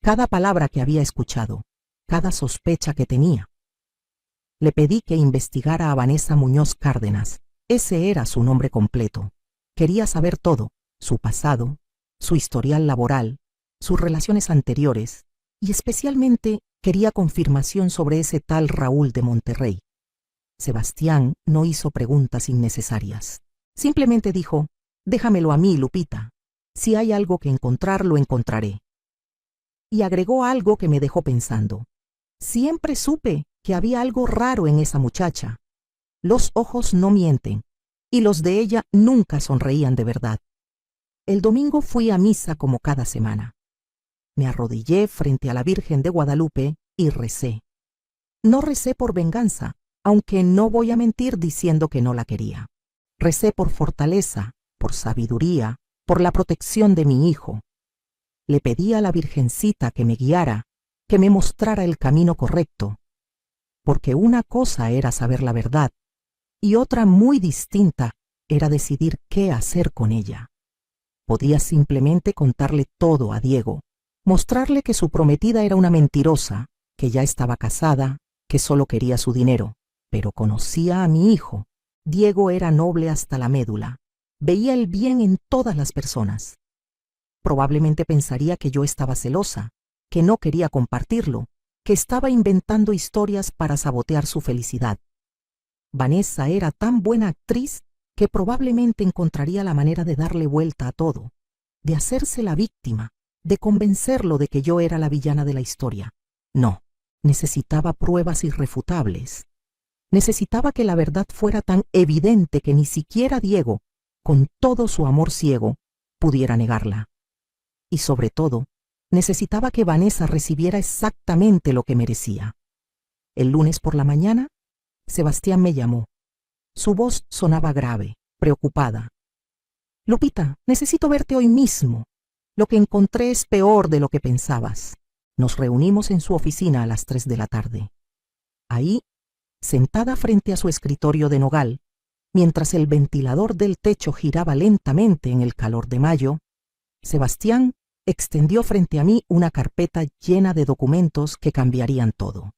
cada palabra que había escuchado, cada sospecha que tenía. Le pedí que investigara a Vanessa Muñoz Cárdenas. Ese era su nombre completo. Quería saber todo, su pasado, su historial laboral, sus relaciones anteriores, y especialmente quería confirmación sobre ese tal Raúl de Monterrey. Sebastián no hizo preguntas innecesarias. Simplemente dijo, déjamelo a mí, Lupita. Si hay algo que encontrar, lo encontraré. Y agregó algo que me dejó pensando. Siempre supe que había algo raro en esa muchacha. Los ojos no mienten, y los de ella nunca sonreían de verdad. El domingo fui a misa como cada semana. Me arrodillé frente a la Virgen de Guadalupe y recé. No recé por venganza, aunque no voy a mentir diciendo que no la quería. Recé por fortaleza, por sabiduría, por la protección de mi hijo. Le pedí a la Virgencita que me guiara, que me mostrara el camino correcto, porque una cosa era saber la verdad y otra muy distinta era decidir qué hacer con ella. Podía simplemente contarle todo a Diego, mostrarle que su prometida era una mentirosa, que ya estaba casada, que solo quería su dinero, pero conocía a mi hijo. Diego era noble hasta la médula. Veía el bien en todas las personas. Probablemente pensaría que yo estaba celosa, que no quería compartirlo, que estaba inventando historias para sabotear su felicidad. Vanessa era tan buena actriz que probablemente encontraría la manera de darle vuelta a todo, de hacerse la víctima, de convencerlo de que yo era la villana de la historia. No, necesitaba pruebas irrefutables. Necesitaba que la verdad fuera tan evidente que ni siquiera Diego, con todo su amor ciego, pudiera negarla. Y sobre todo, necesitaba que Vanessa recibiera exactamente lo que merecía. El lunes por la mañana, Sebastián me llamó. Su voz sonaba grave, preocupada. «Lupita, necesito verte hoy mismo. Lo que encontré es peor de lo que pensabas». Nos reunimos en su oficina a las 3 de la tarde. Ahí, sentada frente a su escritorio de nogal, mientras el ventilador del techo giraba lentamente en el calor de mayo, Sebastián extendió frente a mí una carpeta llena de documentos que cambiarían todo.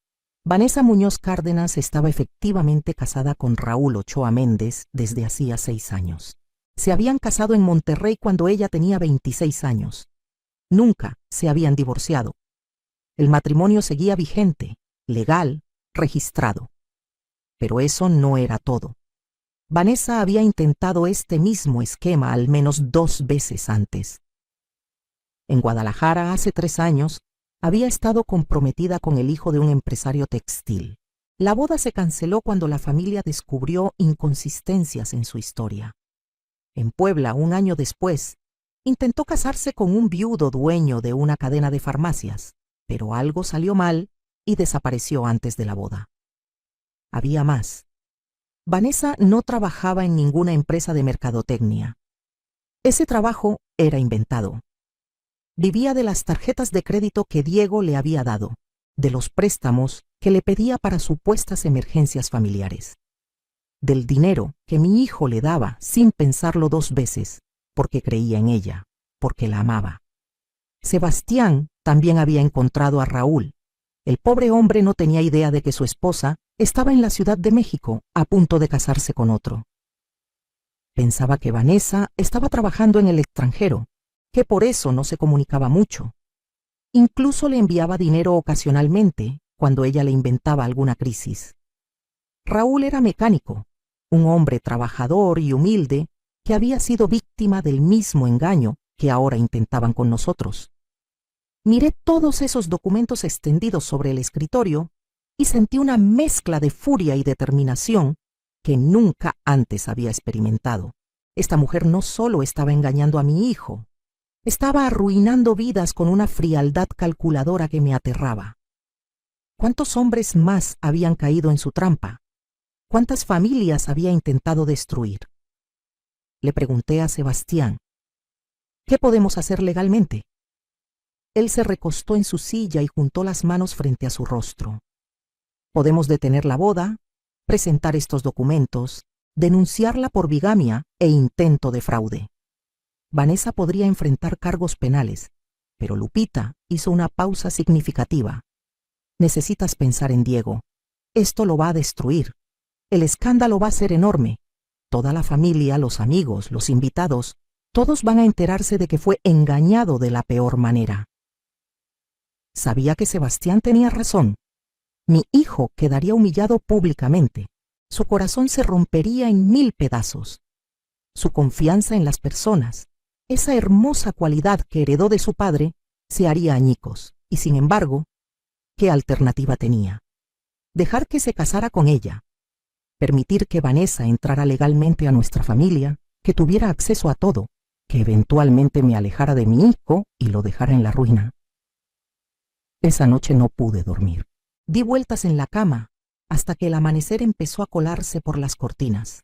Vanessa Muñoz Cárdenas estaba efectivamente casada con Raúl Ochoa Méndez desde hacía 6 años. Se habían casado en Monterrey cuando ella tenía 26 años. Nunca se habían divorciado. El matrimonio seguía vigente, legal, registrado. Pero eso no era todo. Vanessa había intentado este mismo esquema al menos 2 veces antes. En Guadalajara, hace 3 años, había estado comprometida con el hijo de un empresario textil. La boda se canceló cuando la familia descubrió inconsistencias en su historia. En Puebla, 1 año después, intentó casarse con un viudo dueño de una cadena de farmacias, pero algo salió mal y desapareció antes de la boda. Había más. Vanessa no trabajaba en ninguna empresa de mercadotecnia. Ese trabajo era inventado. Vivía de las tarjetas de crédito que Diego le había dado, de los préstamos que le pedía para supuestas emergencias familiares, del dinero que mi hijo le daba sin pensarlo 2 veces, porque creía en ella, porque la amaba. Sebastián también había encontrado a Raúl. El pobre hombre no tenía idea de que su esposa estaba en la Ciudad de México, a punto de casarse con otro. Pensaba que Vanessa estaba trabajando en el extranjero, que por eso no se comunicaba mucho. Incluso le enviaba dinero ocasionalmente cuando ella le inventaba alguna crisis. Raúl era mecánico, un hombre trabajador y humilde que había sido víctima del mismo engaño que ahora intentaban con nosotros. Miré todos esos documentos extendidos sobre el escritorio y sentí una mezcla de furia y determinación que nunca antes había experimentado. Esta mujer no solo estaba engañando a mi hijo, estaba arruinando vidas con una frialdad calculadora que me aterraba. ¿Cuántos hombres más habían caído en su trampa? ¿Cuántas familias había intentado destruir? Le pregunté a Sebastián, ¿qué podemos hacer legalmente? Él se recostó en su silla y juntó las manos frente a su rostro. Podemos detener la boda, presentar estos documentos, denunciarla por bigamia e intento de fraude. Vanessa podría enfrentar cargos penales, pero Lupita hizo una pausa significativa. Necesitas pensar en Diego. Esto lo va a destruir. El escándalo va a ser enorme. Toda la familia, los amigos, los invitados, todos van a enterarse de que fue engañado de la peor manera. Sabía que Sebastián tenía razón. Mi hijo quedaría humillado públicamente. Su corazón se rompería en 1000 pedazos. Su confianza en las personas, esa hermosa cualidad que heredó de su padre, se haría añicos. Y sin embargo, ¿qué alternativa tenía? Dejar que se casara con ella, permitir que Vanessa entrara legalmente a nuestra familia, que tuviera acceso a todo, que eventualmente me alejara de mi hijo y lo dejara en la ruina. Esa noche no pude dormir. Di vueltas en la cama hasta que el amanecer empezó a colarse por las cortinas.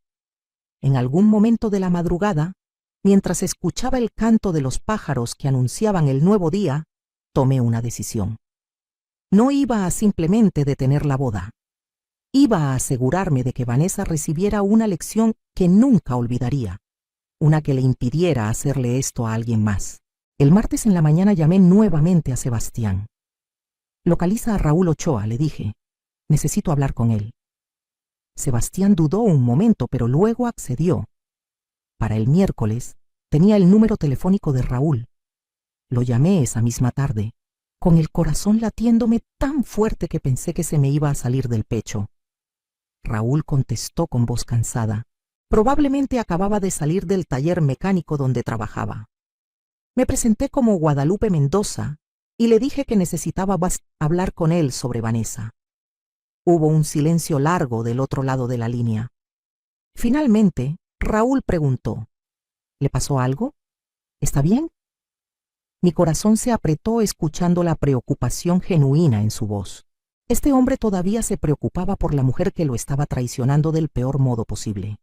En algún momento de la madrugada, mientras escuchaba el canto de los pájaros que anunciaban el nuevo día, tomé una decisión. No iba a simplemente detener la boda. Iba a asegurarme de que Vanessa recibiera una lección que nunca olvidaría, una que le impidiera hacerle esto a alguien más. El martes en la mañana llamé nuevamente a Sebastián. «Localiza a Raúl Ochoa», le dije. «Necesito hablar con él». Sebastián dudó un momento, pero luego accedió. para el miércoles, tenía el número telefónico de Raúl. Lo llamé esa misma tarde, con el corazón latiéndome tan fuerte que pensé que se me iba a salir del pecho. Raúl contestó con voz cansada. Probablemente acababa de salir del taller mecánico donde trabajaba. Me presenté como Guadalupe Mendoza y le dije que necesitaba hablar con él sobre Vanessa. Hubo un silencio largo del otro lado de la línea. Finalmente, Raúl preguntó: ¿Le pasó algo? ¿Está bien? Mi corazón se apretó escuchando la preocupación genuina en su voz. Este hombre todavía se preocupaba por la mujer que lo estaba traicionando del peor modo posible.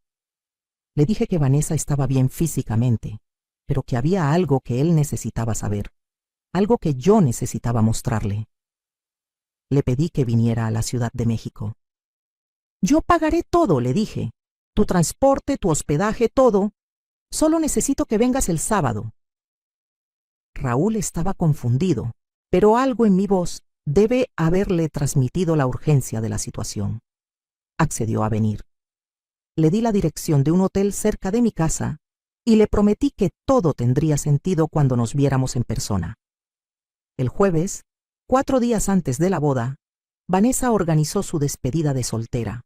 Le dije que Vanessa estaba bien físicamente, pero que había algo que él necesitaba saber, algo que yo necesitaba mostrarle. Le pedí que viniera a la Ciudad de México. Yo pagaré todo, le dije. Tu transporte, tu hospedaje, todo. Solo necesito que vengas el sábado. Raúl estaba confundido, pero algo en mi voz debe haberle transmitido la urgencia de la situación. Accedió a venir. Le di la dirección de un hotel cerca de mi casa y le prometí que todo tendría sentido cuando nos viéramos en persona. El jueves, 4 días antes de la boda, Vanessa organizó su despedida de soltera.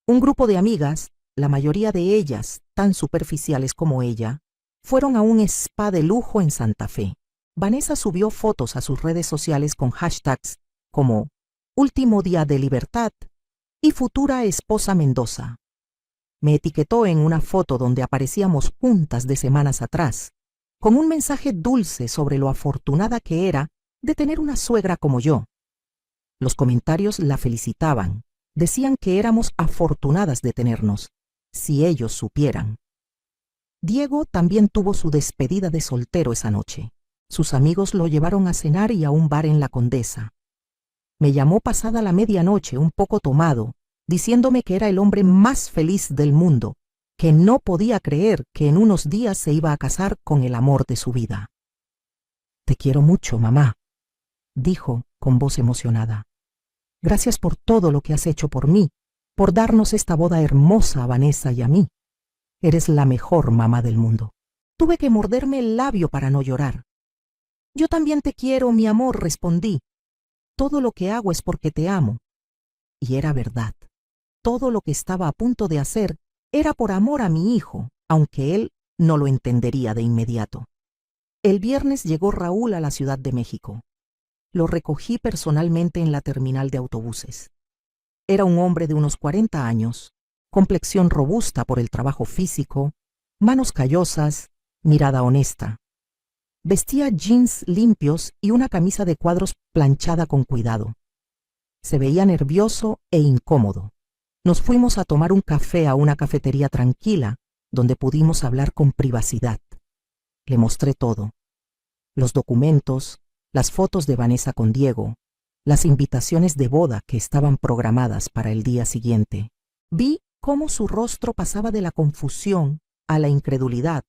Un grupo de amigas, la mayoría de ellas tan superficiales como ella, fueron a un spa de lujo en Santa Fe. Vanessa subió fotos a sus redes sociales con hashtags como Último Día de Libertad y Futura Esposa Mendoza. Me etiquetó en una foto donde aparecíamos juntas de semanas atrás, con un mensaje dulce sobre lo afortunada que era de tener una suegra como yo. Los comentarios la felicitaban, decían que éramos afortunadas de tenernos, si ellos supieran. Diego también tuvo su despedida de soltero esa noche. Sus amigos lo llevaron a cenar y a un bar en La Condesa. Me llamó pasada la medianoche, un poco tomado, diciéndome que era el hombre más feliz del mundo, que no podía creer que en unos días se iba a casar con el amor de su vida. «Te quiero mucho, mamá», dijo con voz emocionada. «Gracias por todo lo que has hecho por mí, por darnos esta boda hermosa a Vanessa y a mí. Eres la mejor mamá del mundo». Tuve que morderme el labio para no llorar. «Yo también te quiero, mi amor», respondí. «Todo lo que hago es porque te amo». Y era verdad. Todo lo que estaba a punto de hacer era por amor a mi hijo, aunque él no lo entendería de inmediato. El viernes llegó Raúl a la Ciudad de México. Lo recogí personalmente en la terminal de autobuses. Era un hombre de unos 40 años, complexión robusta por el trabajo físico, manos callosas, mirada honesta. Vestía jeans limpios y una camisa de cuadros planchada con cuidado. Se veía nervioso e incómodo. Nos fuimos a tomar un café a una cafetería tranquila, donde pudimos hablar con privacidad. Le mostré todo: los documentos, las fotos de Vanessa con Diego, las invitaciones de boda que estaban programadas para el día siguiente. Vi cómo su rostro pasaba de la confusión a la incredulidad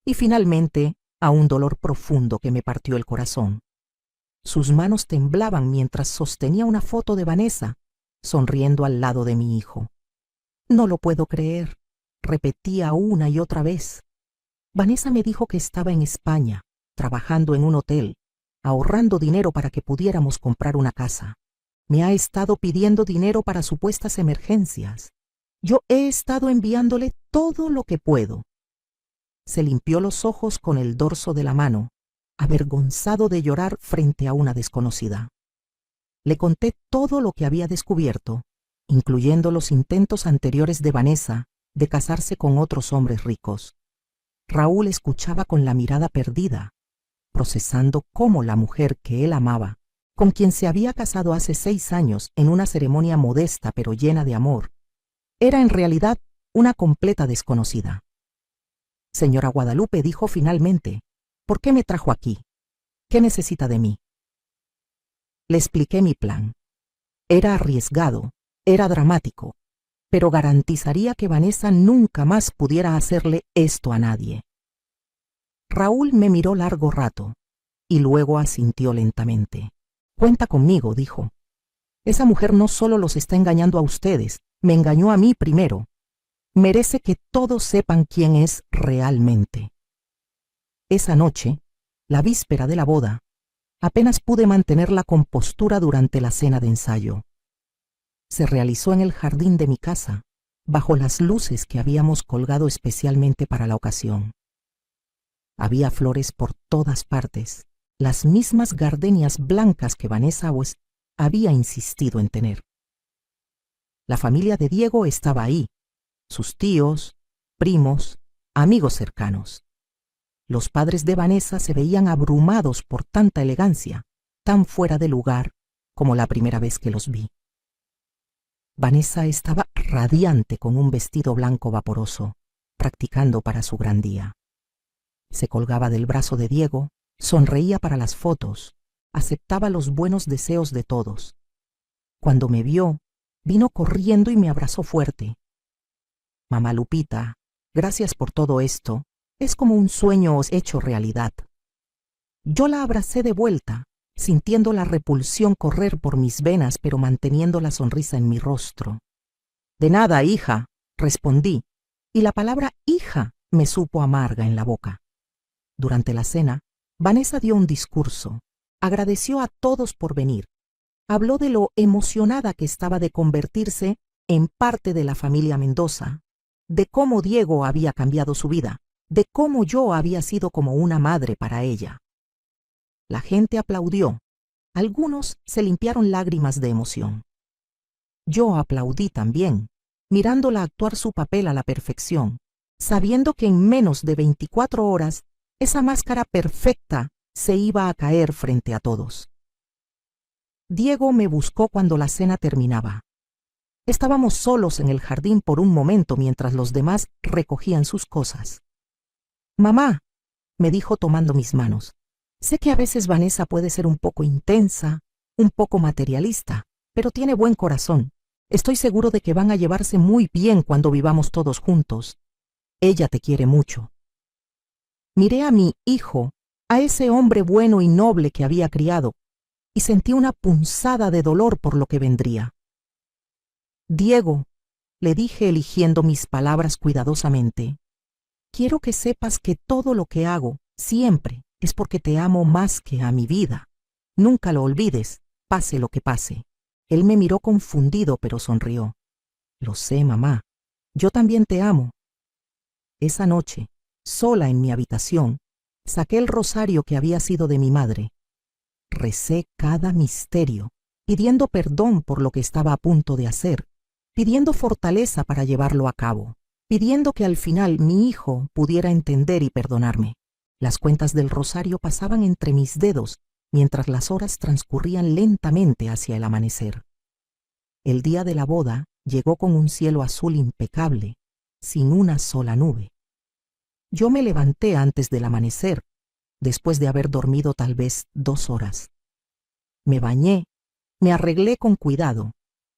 y finalmente a un dolor profundo que me partió el corazón. Sus manos temblaban mientras sostenía una foto de Vanessa, sonriendo al lado de mi hijo. «No lo puedo creer», repetía una y otra vez. Vanessa me dijo que estaba en España, trabajando en un hotel, ahorrando dinero para que pudiéramos comprar una casa. Me ha estado pidiendo dinero para supuestas emergencias. Yo he estado enviándole todo lo que puedo. Se limpió los ojos con el dorso de la mano, avergonzado de llorar frente a una desconocida. Le conté todo lo que había descubierto, incluyendo los intentos anteriores de Vanessa de casarse con otros hombres ricos. Raúl escuchaba con la mirada perdida, procesando cómo la mujer que él amaba, con quien se había casado hace 6 años en una ceremonia modesta pero llena de amor, era en realidad una completa desconocida. «Señora Guadalupe», dijo finalmente, «¿por qué me trajo aquí? ¿Qué necesita de mí?» Le expliqué mi plan. Era arriesgado, era dramático, pero garantizaría que Vanessa nunca más pudiera hacerle esto a nadie. Raúl me miró largo rato y luego asintió lentamente. «Cuenta conmigo», dijo. «Esa mujer no solo los está engañando a ustedes, me engañó a mí primero. merece que todos sepan quién es realmente. Esa noche, la víspera de la boda, apenas pude mantener la compostura durante la cena de ensayo. Se realizó en el jardín de mi casa, bajo las luces que habíamos colgado especialmente para la ocasión. Había flores por todas partes, las mismas gardenias blancas que Vanessa West había insistido en tener. La familia de Diego estaba ahí, sus tíos, primos, amigos cercanos. Los padres de Vanessa se veían abrumados por tanta elegancia, tan fuera de lugar como la primera vez que los vi. Vanessa estaba radiante con un vestido blanco vaporoso, practicando para su gran día. Se colgaba del brazo de Diego, sonreía para las fotos, aceptaba los buenos deseos de todos. Cuando me vio, vino corriendo y me abrazó fuerte. Mamá Lupita, gracias por todo esto. Es como un sueño hecho realidad. Yo la abracé de vuelta, sintiendo la repulsión correr por mis venas, pero manteniendo la sonrisa en mi rostro. De nada, hija, respondí, y la palabra hija me supo amarga en la boca. Durante la cena, Vanessa dio un discurso, agradeció a todos por venir, habló de lo emocionada que estaba de convertirse en parte de la familia Mendoza, de cómo Diego había cambiado su vida, de cómo yo había sido como una madre para ella. La gente aplaudió. Algunos se limpiaron lágrimas de emoción. Yo aplaudí también, mirándola actuar su papel a la perfección, sabiendo que en menos de 24 horas esa máscara perfecta se iba a caer frente a todos. Diego me buscó cuando la cena terminaba. Estábamos solos en el jardín por un momento mientras los demás recogían sus cosas. Mamá, me dijo tomando mis manos, sé que a veces Vanessa puede ser un poco intensa, un poco materialista, pero tiene buen corazón. Estoy seguro de que van a llevarse muy bien cuando vivamos todos juntos. Ella te quiere mucho. Miré a mi hijo, a ese hombre bueno y noble que había criado, y sentí una punzada de dolor por lo que vendría. Diego, le dije eligiendo mis palabras cuidadosamente, quiero que sepas que todo lo que hago, siempre, es porque te amo más que a mi vida. Nunca lo olvides, pase lo que pase. Él me miró confundido, pero sonrió. Lo sé, mamá. Yo también te amo. Esa noche, sola en mi habitación, saqué el rosario que había sido de mi madre. Recé cada misterio, pidiendo perdón por lo que estaba a punto de hacer, pidiendo fortaleza para llevarlo a cabo, pidiendo que al final mi hijo pudiera entender y perdonarme. Las cuentas del rosario pasaban entre mis dedos mientras las horas transcurrían lentamente hacia el amanecer. El día de la boda llegó con un cielo azul impecable, sin una sola nube. Yo me levanté antes del amanecer, después de haber dormido tal vez 2 horas. Me bañé, me arreglé con cuidado,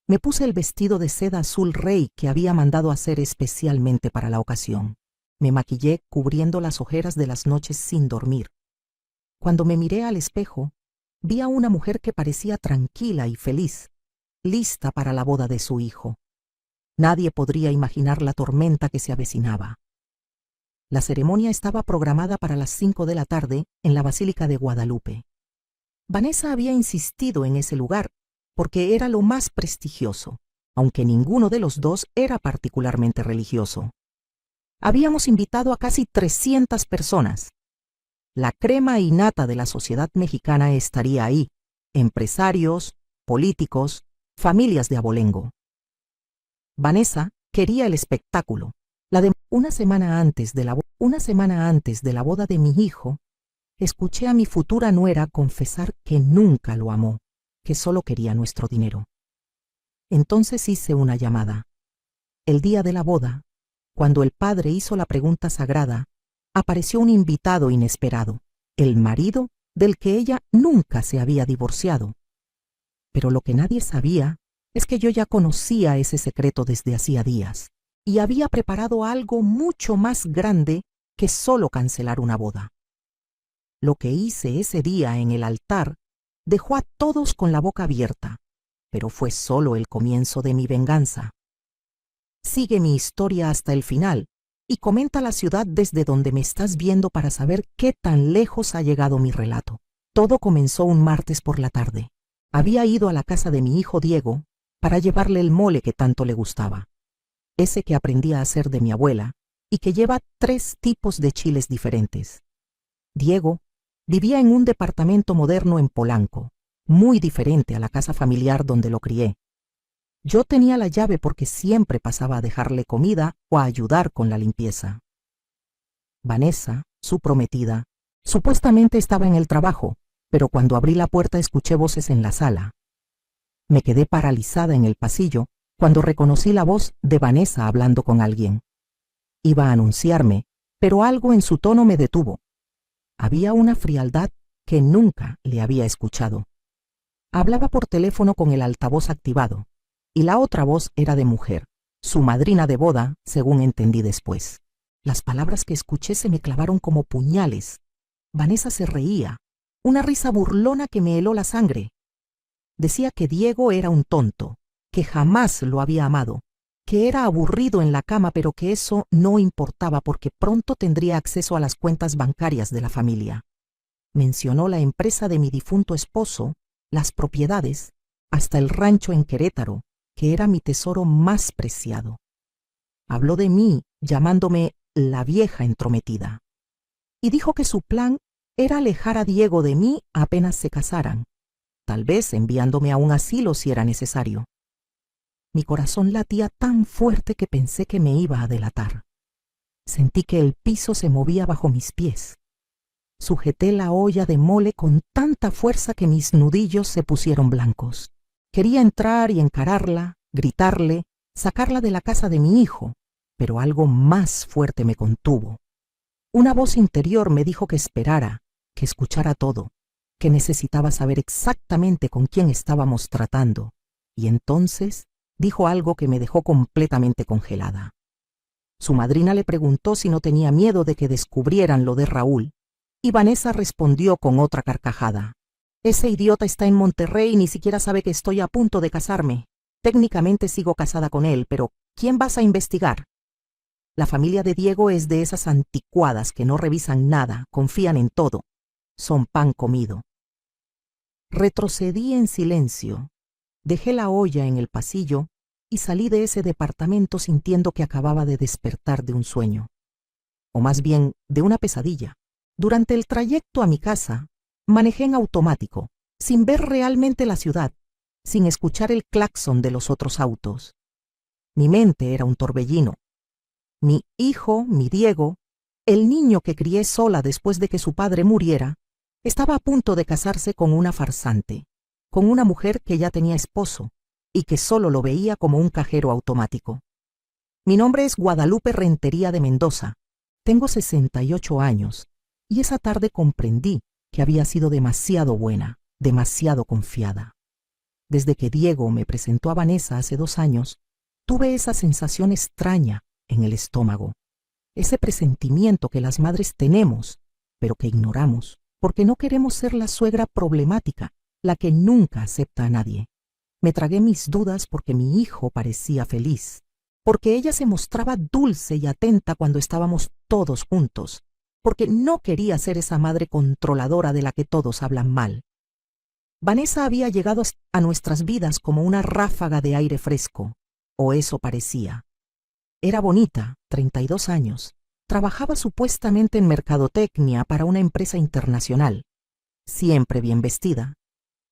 me puse el vestido de seda azul rey que había mandado hacer especialmente para la ocasión. Me maquillé cubriendo las ojeras de las noches sin dormir. Cuando me miré al espejo, vi a una mujer que parecía tranquila y feliz, lista para la boda de su hijo. Nadie podría imaginar la tormenta que se avecinaba. La ceremonia estaba programada para las 5 de la tarde en la Basílica de Guadalupe. Vanessa había insistido en ese lugar porque era lo más prestigioso, aunque ninguno de los dos era particularmente religioso. Habíamos invitado a casi 300 personas. La crema innata de la sociedad mexicana estaría ahí, empresarios, políticos, familias de abolengo. Vanessa quería el espectáculo. Una semana antes de la boda de mi hijo, escuché a mi futura nuera confesar que nunca lo amó, que solo quería nuestro dinero. Entonces hice una llamada. El día de la boda, cuando el padre hizo la pregunta sagrada, apareció un invitado inesperado, el marido del que ella nunca se había divorciado. Pero lo que nadie sabía es que yo ya conocía ese secreto desde hacía días y había preparado algo mucho más grande que solo cancelar una boda. Lo que hice ese día en el altar dejó a todos con la boca abierta, pero fue solo el comienzo de mi venganza. Sigue mi historia hasta el final y comenta la ciudad desde donde me estás viendo para saber qué tan lejos ha llegado mi relato. Todo comenzó un martes por la tarde. Había ido a la casa de mi hijo Diego para llevarle el mole que tanto le gustaba, ese que aprendí a hacer de mi abuela y que lleva 3 tipos de chiles diferentes. Diego vivía en un departamento moderno en Polanco, muy diferente a la casa familiar donde lo crié. Yo tenía la llave porque siempre pasaba a dejarle comida o a ayudar con la limpieza. Vanessa, su prometida, supuestamente estaba en el trabajo, pero cuando abrí la puerta escuché voces en la sala. Me quedé paralizada en el pasillo cuando reconocí la voz de Vanessa hablando con alguien. Iba a anunciarme, pero algo en su tono me detuvo. Había una frialdad que nunca le había escuchado. Hablaba por teléfono con el altavoz activado, y la otra voz era de mujer, su madrina de boda, según entendí después. Las palabras que escuché se me clavaron como puñales. Vanessa se reía, una risa burlona que me heló la sangre. Decía que Diego era un tonto, que jamás lo había amado, que era aburrido en la cama, pero que eso no importaba porque pronto tendría acceso a las cuentas bancarias de la familia. Mencionó la empresa de mi difunto esposo, las propiedades, hasta el rancho en Querétaro, que era mi tesoro más preciado. Habló de mí, llamándome la vieja entrometida, y dijo que su plan era alejar a Diego de mí apenas se casaran, tal vez enviándome a un asilo si era necesario. Mi corazón latía tan fuerte que pensé que me iba a delatar. Sentí que el piso se movía bajo mis pies. Sujeté la olla de mole con tanta fuerza que mis nudillos se pusieron blancos. Quería entrar y encararla, gritarle, sacarla de la casa de mi hijo, pero algo más fuerte me contuvo. Una voz interior me dijo que esperara, que escuchara todo, que necesitaba saber exactamente con quién estábamos tratando, y entonces dijo algo que me dejó completamente congelada. Su madrina le preguntó si no tenía miedo de que descubrieran lo de Raúl, y Vanessa respondió con otra carcajada. Ese idiota está en Monterrey y ni siquiera sabe que estoy a punto de casarme. Técnicamente sigo casada con él, pero ¿quién vas a investigar? La familia de Diego es de esas anticuadas que no revisan nada, confían en todo. Son pan comido. Retrocedí en silencio. Dejé la olla en el pasillo y salí de ese departamento sintiendo que acababa de despertar de un sueño, o más bien de una pesadilla. Durante el trayecto a mi casa, manejé en automático, sin ver realmente la ciudad, sin escuchar el claxon de los otros autos. Mi mente era un torbellino. Mi hijo, mi Diego, el niño que crié sola después de que su padre muriera, estaba a punto de casarse con una farsante, con una mujer que ya tenía esposo y que solo lo veía como un cajero automático. Mi nombre es Guadalupe Rentería de Mendoza. Tengo 68 años y esa tarde comprendí que había sido demasiado buena, demasiado confiada. Desde que Diego me presentó a Vanessa hace 2 años, tuve esa sensación extraña en el estómago, ese presentimiento que las madres tenemos, pero que ignoramos, porque no queremos ser la suegra problemática, la que nunca acepta a nadie. Me tragué mis dudas porque mi hijo parecía feliz, porque ella se mostraba dulce y atenta cuando estábamos todos juntos, porque no quería ser esa madre controladora de la que todos hablan mal. Vanessa había llegado a nuestras vidas como una ráfaga de aire fresco, o eso parecía. Era bonita, 32 años, trabajaba supuestamente en mercadotecnia para una empresa internacional, siempre bien vestida,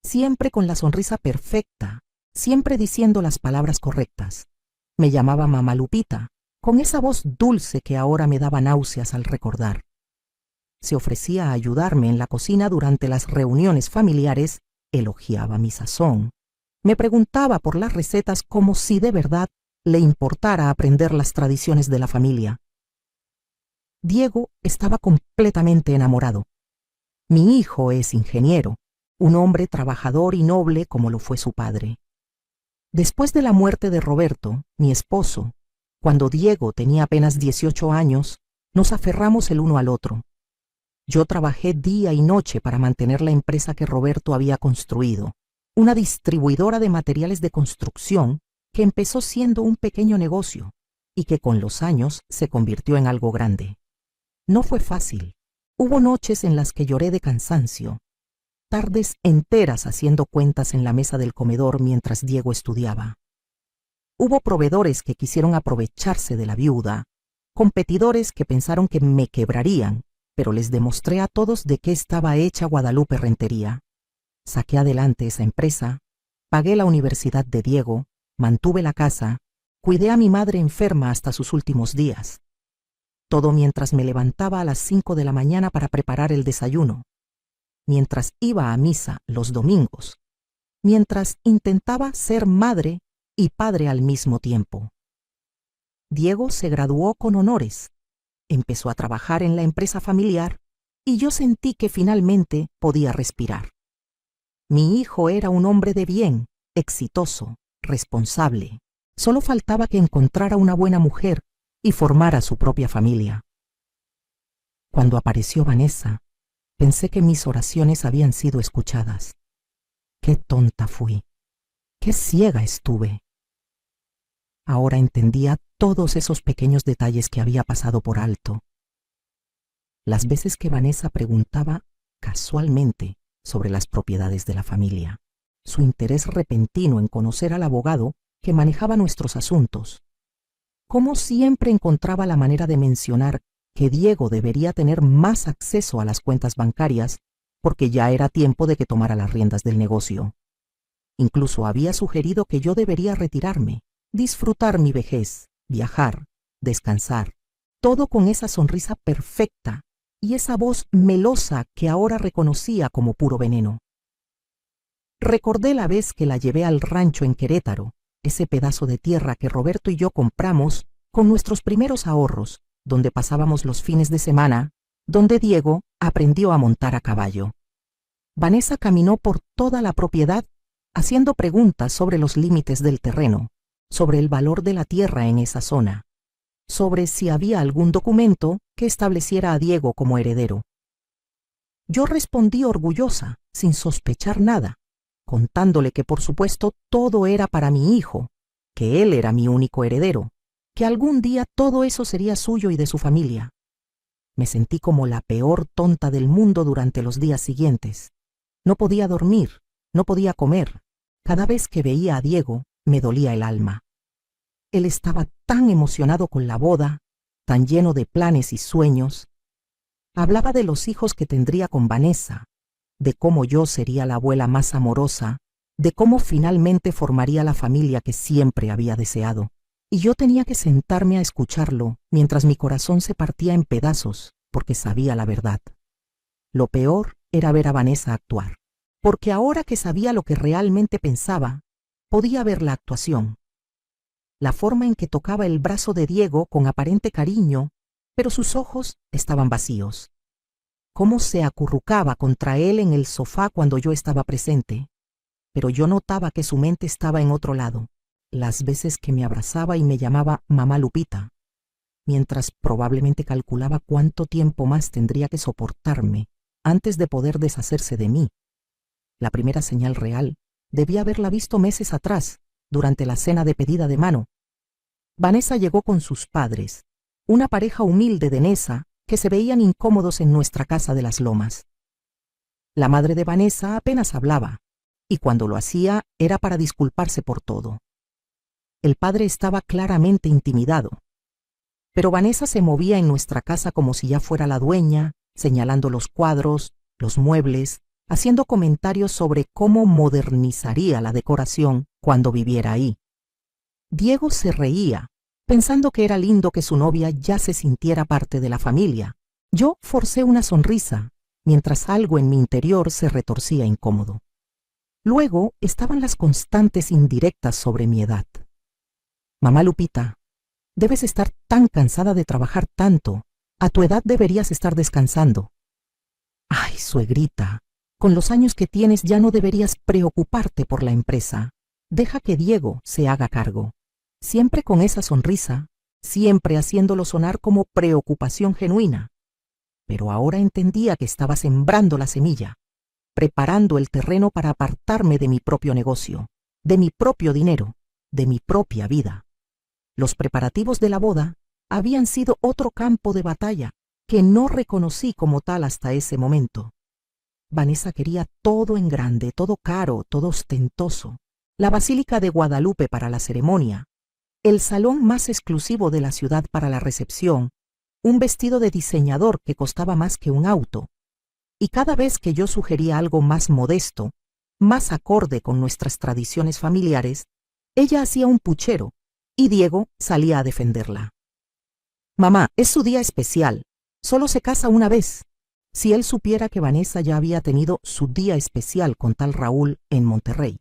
siempre con la sonrisa perfecta, siempre diciendo las palabras correctas. Me llamaba Mamá Lupita, con esa voz dulce que ahora me daba náuseas al recordar. Se ofrecía a ayudarme en la cocina durante las reuniones familiares, elogiaba mi sazón. Me preguntaba por las recetas como si de verdad le importara aprender las tradiciones de la familia. Diego estaba completamente enamorado. Mi hijo es ingeniero, un hombre trabajador y noble como lo fue su padre. Después de la muerte de Roberto, mi esposo, cuando Diego tenía apenas 18 años, nos aferramos el uno al otro. Yo trabajé día y noche para mantener la empresa que Roberto había construido, una distribuidora de materiales de construcción que empezó siendo un pequeño negocio, y que con los años se convirtió en algo grande. No fue fácil. Hubo noches en las que lloré de cansancio, tardes enteras haciendo cuentas en la mesa del comedor mientras Diego estudiaba. Hubo proveedores que quisieron aprovecharse de la viuda, competidores que pensaron que me quebrarían, pero les demostré a todos de qué estaba hecha Guadalupe Rentería. Saqué adelante esa empresa, pagué la universidad de Diego, mantuve la casa, cuidé a mi madre enferma hasta sus últimos días. Todo mientras me levantaba a las 5 de la mañana para preparar el desayuno, mientras iba a misa los domingos, mientras intentaba ser madre y padre al mismo tiempo. Diego se graduó con honores, empezó a trabajar en la empresa familiar y yo sentí que finalmente podía respirar. Mi hijo era un hombre de bien, exitoso, responsable. Solo faltaba que encontrara una buena mujer y formara su propia familia. Cuando apareció Vanessa, pensé que mis oraciones habían sido escuchadas. Qué tonta fui, qué ciega estuve. Ahora entendía todos esos pequeños detalles que había pasado por alto. Las veces que Vanessa preguntaba casualmente sobre las propiedades de la familia, su interés repentino en conocer al abogado que manejaba nuestros asuntos, cómo siempre encontraba la manera de mencionar que Diego debería tener más acceso a las cuentas bancarias porque ya era tiempo de que tomara las riendas del negocio. Incluso había sugerido que yo debería retirarme, disfrutar mi vejez, viajar, descansar, todo con esa sonrisa perfecta y esa voz melosa que ahora reconocía como puro veneno. Recordé la vez que la llevé al rancho en Querétaro, ese pedazo de tierra que Roberto y yo compramos con nuestros primeros ahorros, donde pasábamos los fines de semana, donde Diego aprendió a montar a caballo. Vanessa caminó por toda la propiedad haciendo preguntas sobre los límites del terreno, sobre el valor de la tierra en esa zona, sobre si había algún documento que estableciera a Diego como heredero. Yo respondí orgullosa, sin sospechar nada, contándole que por supuesto todo era para mi hijo, que él era mi único heredero, que algún día todo eso sería suyo y de su familia. Me sentí como la peor tonta del mundo durante los días siguientes. No podía dormir, no podía comer. Cada vez que veía a Diego, me dolía el alma. Él estaba tan emocionado con la boda, tan lleno de planes y sueños. Hablaba de los hijos que tendría con Vanessa, de cómo yo sería la abuela más amorosa, de cómo finalmente formaría la familia que siempre había deseado. Y yo tenía que sentarme a escucharlo mientras mi corazón se partía en pedazos, porque sabía la verdad. Lo peor era ver a Vanessa actuar, porque ahora que sabía lo que realmente pensaba, podía ver la actuación. La forma en que tocaba el brazo de Diego con aparente cariño, pero sus ojos estaban vacíos. Cómo se acurrucaba contra él en el sofá cuando yo estaba presente, pero yo notaba que su mente estaba en otro lado. Las veces que me abrazaba y me llamaba Mamá Lupita, mientras probablemente calculaba cuánto tiempo más tendría que soportarme antes de poder deshacerse de mí. La primera señal real debía haberla visto meses atrás, durante la cena de pedida de mano. Vanessa llegó con sus padres, una pareja humilde de Nesa que se veían incómodos en nuestra casa de las Lomas. La madre de Vanessa apenas hablaba, y cuando lo hacía era para disculparse por todo. El padre estaba claramente intimidado, pero Vanessa se movía en nuestra casa como si ya fuera la dueña, señalando los cuadros, los muebles, haciendo comentarios sobre cómo modernizaría la decoración cuando viviera ahí. Diego se reía, pensando que era lindo que su novia ya se sintiera parte de la familia. Yo forcé una sonrisa, mientras algo en mi interior se retorcía incómodo. Luego estaban las constantes indirectas sobre mi edad. Mamá Lupita, debes estar tan cansada de trabajar tanto. A tu edad deberías estar descansando. Ay, suegrita, con los años que tienes ya no deberías preocuparte por la empresa. Deja que Diego se haga cargo. Siempre con esa sonrisa, siempre haciéndolo sonar como preocupación genuina. Pero ahora entendía que estaba sembrando la semilla, preparando el terreno para apartarme de mi propio negocio, de mi propio dinero, de mi propia vida. Los preparativos de la boda habían sido otro campo de batalla que no reconocí como tal hasta ese momento. Vanessa quería todo en grande, todo caro, todo ostentoso. La Basílica de Guadalupe para la ceremonia, el salón más exclusivo de la ciudad para la recepción, un vestido de diseñador que costaba más que un auto. Y cada vez que yo sugería algo más modesto, más acorde con nuestras tradiciones familiares, ella hacía un puchero y Diego salía a defenderla. Mamá, es su día especial. Solo se casa una vez. Si él supiera que Vanessa ya había tenido su día especial con tal Raúl en Monterrey.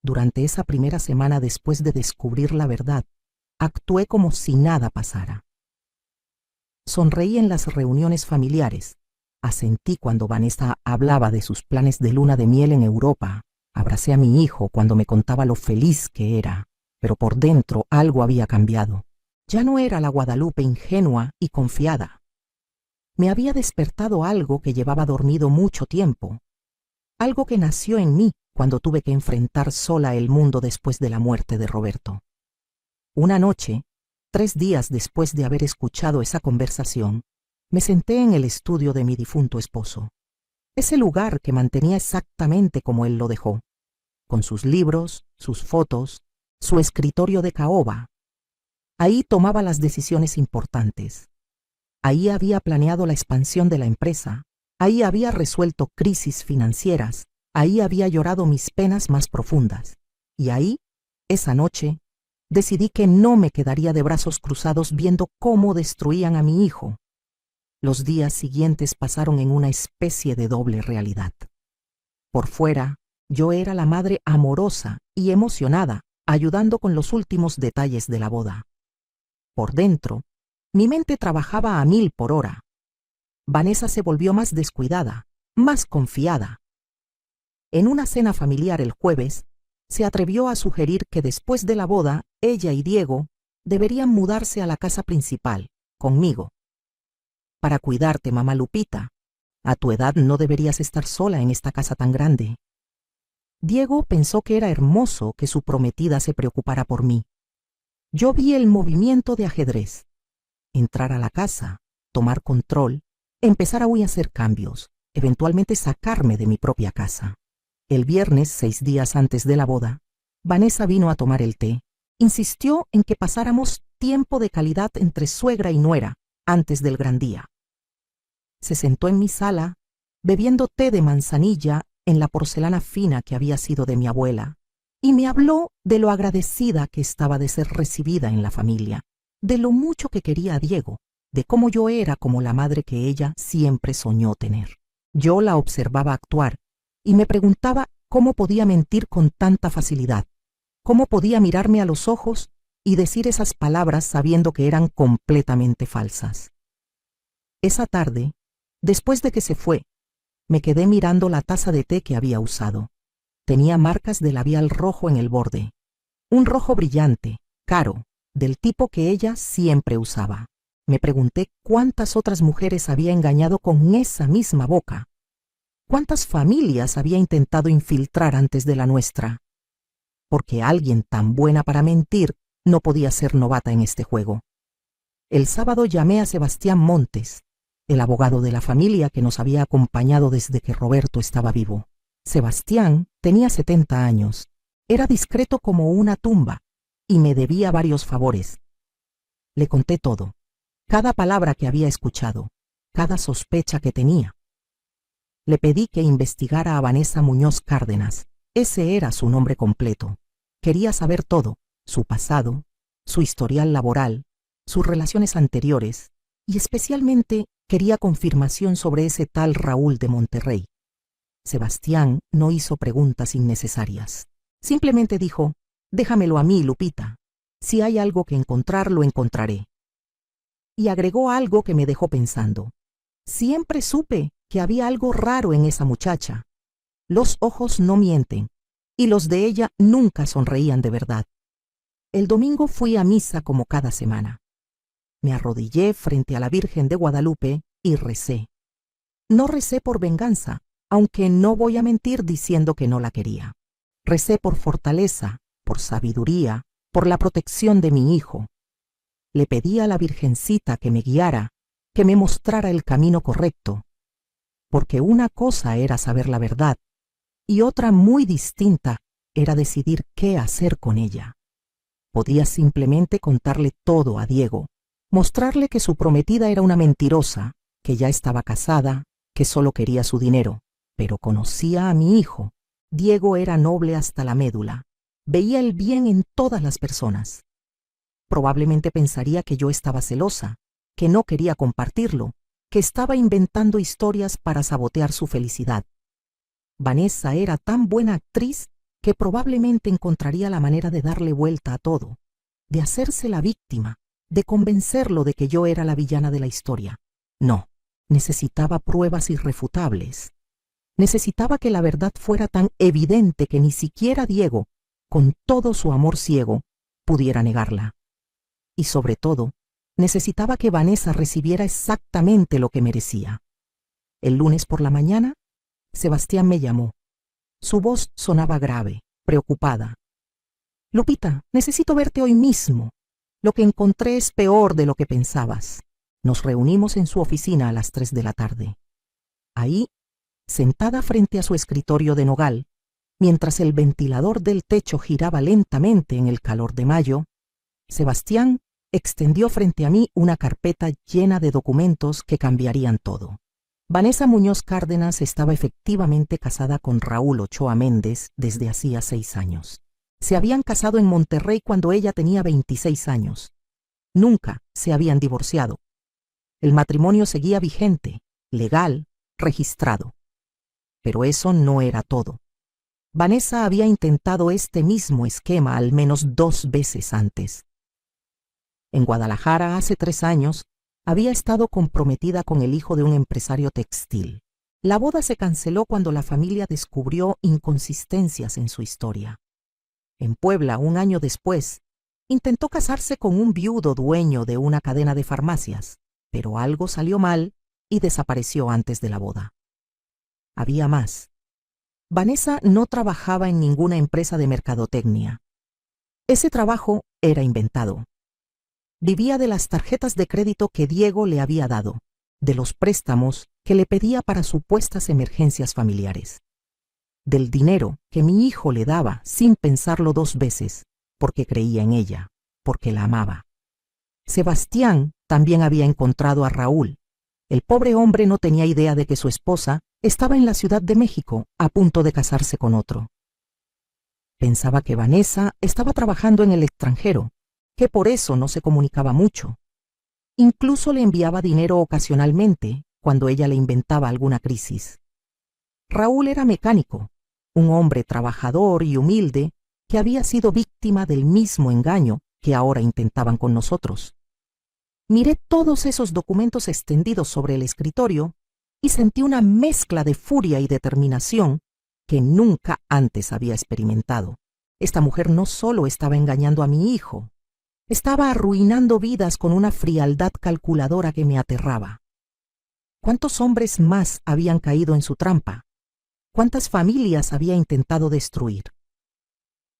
Durante esa primera semana después de descubrir la verdad, actué como si nada pasara. Sonreí en las reuniones familiares, asentí cuando Vanessa hablaba de sus planes de luna de miel en Europa, abracé a mi hijo cuando me contaba lo feliz que era, pero por dentro algo había cambiado. Ya no era la Guadalupe ingenua y confiada. Me había despertado algo que llevaba dormido mucho tiempo, algo que nació en mí cuando tuve que enfrentar sola el mundo después de la muerte de Roberto. Una noche, 3 días después de haber escuchado esa conversación, me senté en el estudio de mi difunto esposo, ese lugar que mantenía exactamente como él lo dejó, con sus libros, sus fotos, su escritorio de caoba. Ahí tomaba las decisiones importantes. Ahí había planeado la expansión de la empresa. Ahí había resuelto crisis financieras. Ahí había llorado mis penas más profundas. Y ahí, esa noche, decidí que no me quedaría de brazos cruzados viendo cómo destruían a mi hijo. Los días siguientes pasaron en una especie de doble realidad. Por fuera, yo era la madre amorosa y emocionada, ayudando con los últimos detalles de la boda. Por dentro, mi mente trabajaba a 1000 por hora. Vanessa se volvió más descuidada, más confiada. En una cena familiar el jueves, se atrevió a sugerir que después de la boda, ella y Diego deberían mudarse a la casa principal, conmigo. Para cuidarte, mamá Lupita. A tu edad no deberías estar sola en esta casa tan grande. Diego pensó que era hermoso que su prometida se preocupara por mí. Yo vi el movimiento de ajedrez. Entrar a la casa, tomar control, empezar a hacer cambios, eventualmente sacarme de mi propia casa. El viernes, 6 días antes de la boda, Vanessa vino a tomar el té. Insistió en que pasáramos tiempo de calidad entre suegra y nuera antes del gran día. Se sentó en mi sala, bebiendo té de manzanilla en la porcelana fina que había sido de mi abuela, y me habló de lo agradecida que estaba de ser recibida en la familia, de lo mucho que quería a Diego, de cómo yo era como la madre que ella siempre soñó tener. Yo la observaba actuar y me preguntaba cómo podía mentir con tanta facilidad, cómo podía mirarme a los ojos y decir esas palabras sabiendo que eran completamente falsas. Esa tarde, después de que se fue, me quedé mirando la taza de té que había usado. Tenía marcas de labial rojo en el borde, un rojo brillante, caro, del tipo que ella siempre usaba. Me pregunté cuántas otras mujeres había engañado con esa misma boca. ¿Cuántas familias había intentado infiltrar antes de la nuestra? Porque alguien tan buena para mentir no podía ser novata en este juego. El sábado llamé a Sebastián Montes, el abogado de la familia que nos había acompañado desde que Roberto estaba vivo. Sebastián tenía 70 años, era discreto como una tumba y me debía varios favores. Le conté todo, cada palabra que había escuchado, cada sospecha que tenía. Le pedí que investigara a Vanessa Muñoz Cárdenas. Ese era su nombre completo. Quería saber todo, su pasado, su historial laboral, sus relaciones anteriores, y especialmente quería confirmación sobre ese tal Raúl de Monterrey. Sebastián no hizo preguntas innecesarias. Simplemente dijo, déjamelo a mí, Lupita. Si hay algo que encontrar, lo encontraré. Y agregó algo que me dejó pensando. Siempre supe que había algo raro en esa muchacha. Los ojos no mienten, y los de ella nunca sonreían de verdad. El domingo fui a misa como cada semana. Me arrodillé frente a la Virgen de Guadalupe y recé. No recé por venganza, aunque no voy a mentir diciendo que no la quería. Recé por fortaleza, por sabiduría, por la protección de mi hijo. Le pedí a la Virgencita que me guiara, que me mostrara el camino correcto, porque una cosa era saber la verdad y otra muy distinta era decidir qué hacer con ella. Podía simplemente contarle todo a Diego, mostrarle que su prometida era una mentirosa, que ya estaba casada, que solo quería su dinero, pero conocía a mi hijo. Diego era noble hasta la médula, veía el bien en todas las personas. Probablemente pensaría que yo estaba celosa, que no quería compartirlo, que estaba inventando historias para sabotear su felicidad. Vanessa era tan buena actriz que probablemente encontraría la manera de darle vuelta a todo, de hacerse la víctima, de convencerlo de que yo era la villana de la historia. No, necesitaba pruebas irrefutables. Necesitaba que la verdad fuera tan evidente que ni siquiera Diego, con todo su amor ciego, pudiera negarla. Y sobre todo, necesitaba que Vanessa recibiera exactamente lo que merecía. El lunes por la mañana, Sebastián me llamó. Su voz sonaba grave, preocupada. «Lupita, necesito verte hoy mismo. Lo que encontré es peor de lo que pensabas». Nos reunimos en su oficina a las 3 de la tarde. Ahí, sentada frente a su escritorio de nogal, mientras el ventilador del techo giraba lentamente en el calor de mayo, Sebastián extendió frente a mí una carpeta llena de documentos que cambiarían todo. Vanessa Muñoz Cárdenas estaba efectivamente casada con Raúl Ochoa Méndez desde hacía 6 años. Se habían casado en Monterrey cuando ella tenía 26 años. Nunca se habían divorciado. El matrimonio seguía vigente, legal, registrado. Pero eso no era todo. Vanessa había intentado este mismo esquema al menos 2 veces antes. En Guadalajara, hace 3 años, había estado comprometida con el hijo de un empresario textil. La boda se canceló cuando la familia descubrió inconsistencias en su historia. En Puebla, 1 año después, intentó casarse con un viudo dueño de una cadena de farmacias, pero algo salió mal y desapareció antes de la boda. Había más. Vanessa no trabajaba en ninguna empresa de mercadotecnia. Ese trabajo era inventado. Vivía de las tarjetas de crédito que Diego le había dado, de los préstamos que le pedía para supuestas emergencias familiares, del dinero que mi hijo le daba sin pensarlo 2 veces, porque creía en ella, porque la amaba. Sebastián también había encontrado a Raúl. El pobre hombre no tenía idea de que su esposa estaba en la Ciudad de México a punto de casarse con otro. Pensaba que Vanessa estaba trabajando en el extranjero, que por eso no se comunicaba mucho. Incluso le enviaba dinero ocasionalmente cuando ella le inventaba alguna crisis. Raúl era mecánico, un hombre trabajador y humilde que había sido víctima del mismo engaño que ahora intentaban con nosotros. Miré todos esos documentos extendidos sobre el escritorio y sentí una mezcla de furia y determinación que nunca antes había experimentado. Esta mujer no solo estaba engañando a mi hijo, estaba arruinando vidas con una frialdad calculadora que me aterraba. ¿Cuántos hombres más habían caído en su trampa? ¿Cuántas familias había intentado destruir?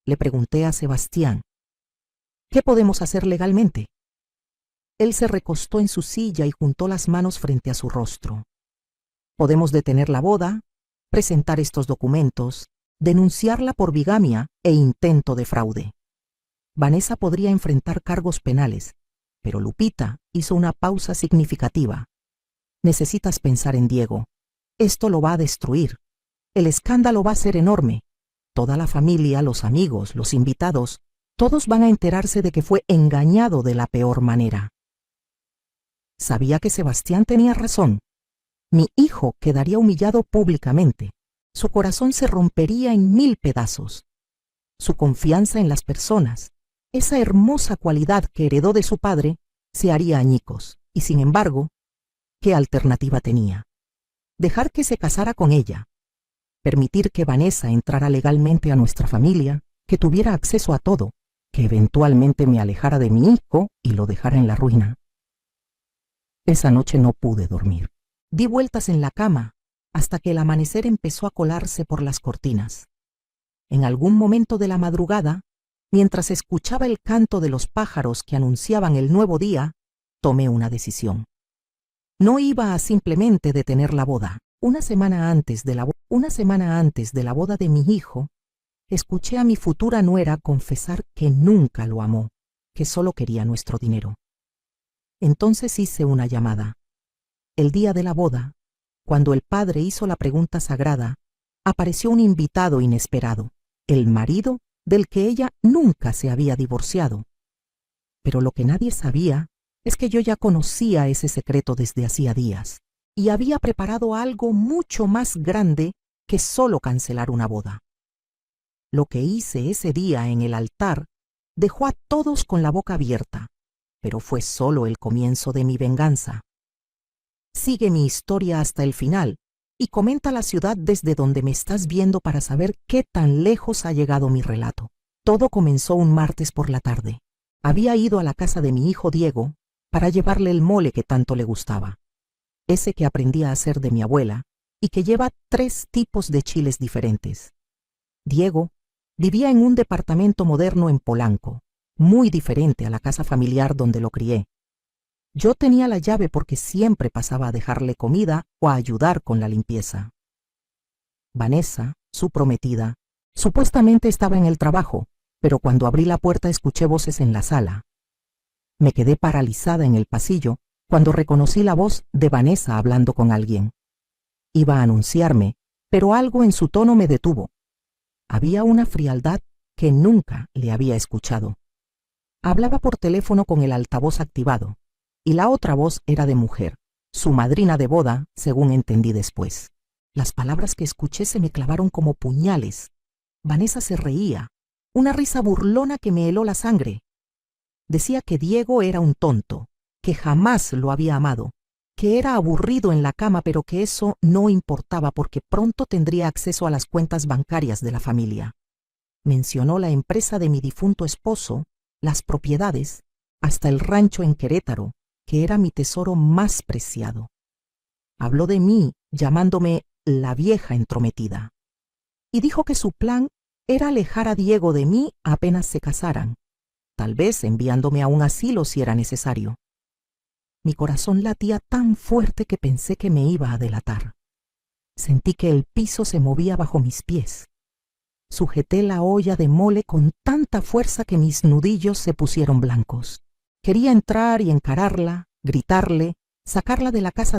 Le pregunté a Sebastián, ¿qué podemos hacer legalmente? Él se recostó en su silla y juntó las manos frente a su rostro. Podemos detener la boda, presentar estos documentos, denunciarla por bigamia e intento de fraude. Vanessa podría enfrentar cargos penales, pero Lupita hizo una pausa significativa. Necesitas pensar en Diego. Esto lo va a destruir. El escándalo va a ser enorme. Toda la familia, los amigos, los invitados, todos van a enterarse de que fue engañado de la peor manera. Sabía que Sebastián tenía razón. Mi hijo quedaría humillado públicamente. Su corazón se rompería en 1000 pedazos. Su confianza en las personas, esa hermosa cualidad que heredó de su padre, se haría añicos. Y sin embargo, ¿qué alternativa tenía? Dejar que se casara con ella. Permitir que Vanessa entrara legalmente a nuestra familia, que tuviera acceso a todo, que eventualmente me alejara de mi hijo y lo dejara en la ruina. Esa noche no pude dormir. Di vueltas en la cama hasta que el amanecer empezó a colarse por las cortinas. En algún momento de la madrugada, Mientras escuchaba el canto de los pájaros que anunciaban el nuevo día, tomé una decisión. No iba a simplemente detener la boda. Una semana antes de la boda de mi hijo, escuché a mi futura nuera confesar que nunca lo amó, que solo quería nuestro dinero. Entonces hice una llamada. El día de la boda, cuando el padre hizo la pregunta sagrada, apareció un invitado inesperado, el marido del que ella nunca se había divorciado. Pero lo que nadie sabía es que yo ya conocía ese secreto desde hacía días y había preparado algo mucho más grande que solo cancelar una boda. Lo que hice ese día en el altar dejó a todos con la boca abierta, pero fue solo el comienzo de mi venganza. Sigue mi historia hasta el final y comenta la ciudad desde donde me estás viendo para saber qué tan lejos ha llegado mi relato. Todo comenzó un martes por la tarde. Había ido a la casa de mi hijo Diego para llevarle el mole que tanto le gustaba, ese que aprendí a hacer de mi abuela y que lleva 3 tipos de chiles diferentes. Diego vivía en un departamento moderno en Polanco, muy diferente a la casa familiar donde lo crié. Yo tenía la llave porque siempre pasaba a dejarle comida o a ayudar con la limpieza. Vanessa, su prometida, supuestamente estaba en el trabajo, pero cuando abrí la puerta escuché voces en la sala. Me quedé paralizada en el pasillo cuando reconocí la voz de Vanessa hablando con alguien. Iba a anunciarme, pero algo en su tono me detuvo. Había una frialdad que nunca le había escuchado. Hablaba por teléfono con el altavoz activado, y la otra voz era de mujer, su madrina de boda, según entendí después. Las palabras que escuché se me clavaron como puñales. Vanessa se reía, una risa burlona que me heló la sangre. Decía que Diego era un tonto, que jamás lo había amado, que era aburrido en la cama, pero que eso no importaba porque pronto tendría acceso a las cuentas bancarias de la familia. Mencionó la empresa de mi difunto esposo, las propiedades, hasta el rancho en Querétaro, que era mi tesoro más preciado. Habló de mí, llamándome la vieja entrometida, y dijo que su plan era alejar a Diego de mí apenas se casaran, tal vez enviándome a un asilo si era necesario. Mi corazón latía tan fuerte que pensé que me iba a delatar. Sentí que el piso se movía bajo mis pies. Sujeté la olla de mole con tanta fuerza que mis nudillos se pusieron blancos. Quería entrar y encararla, gritarle, sacarla de la casa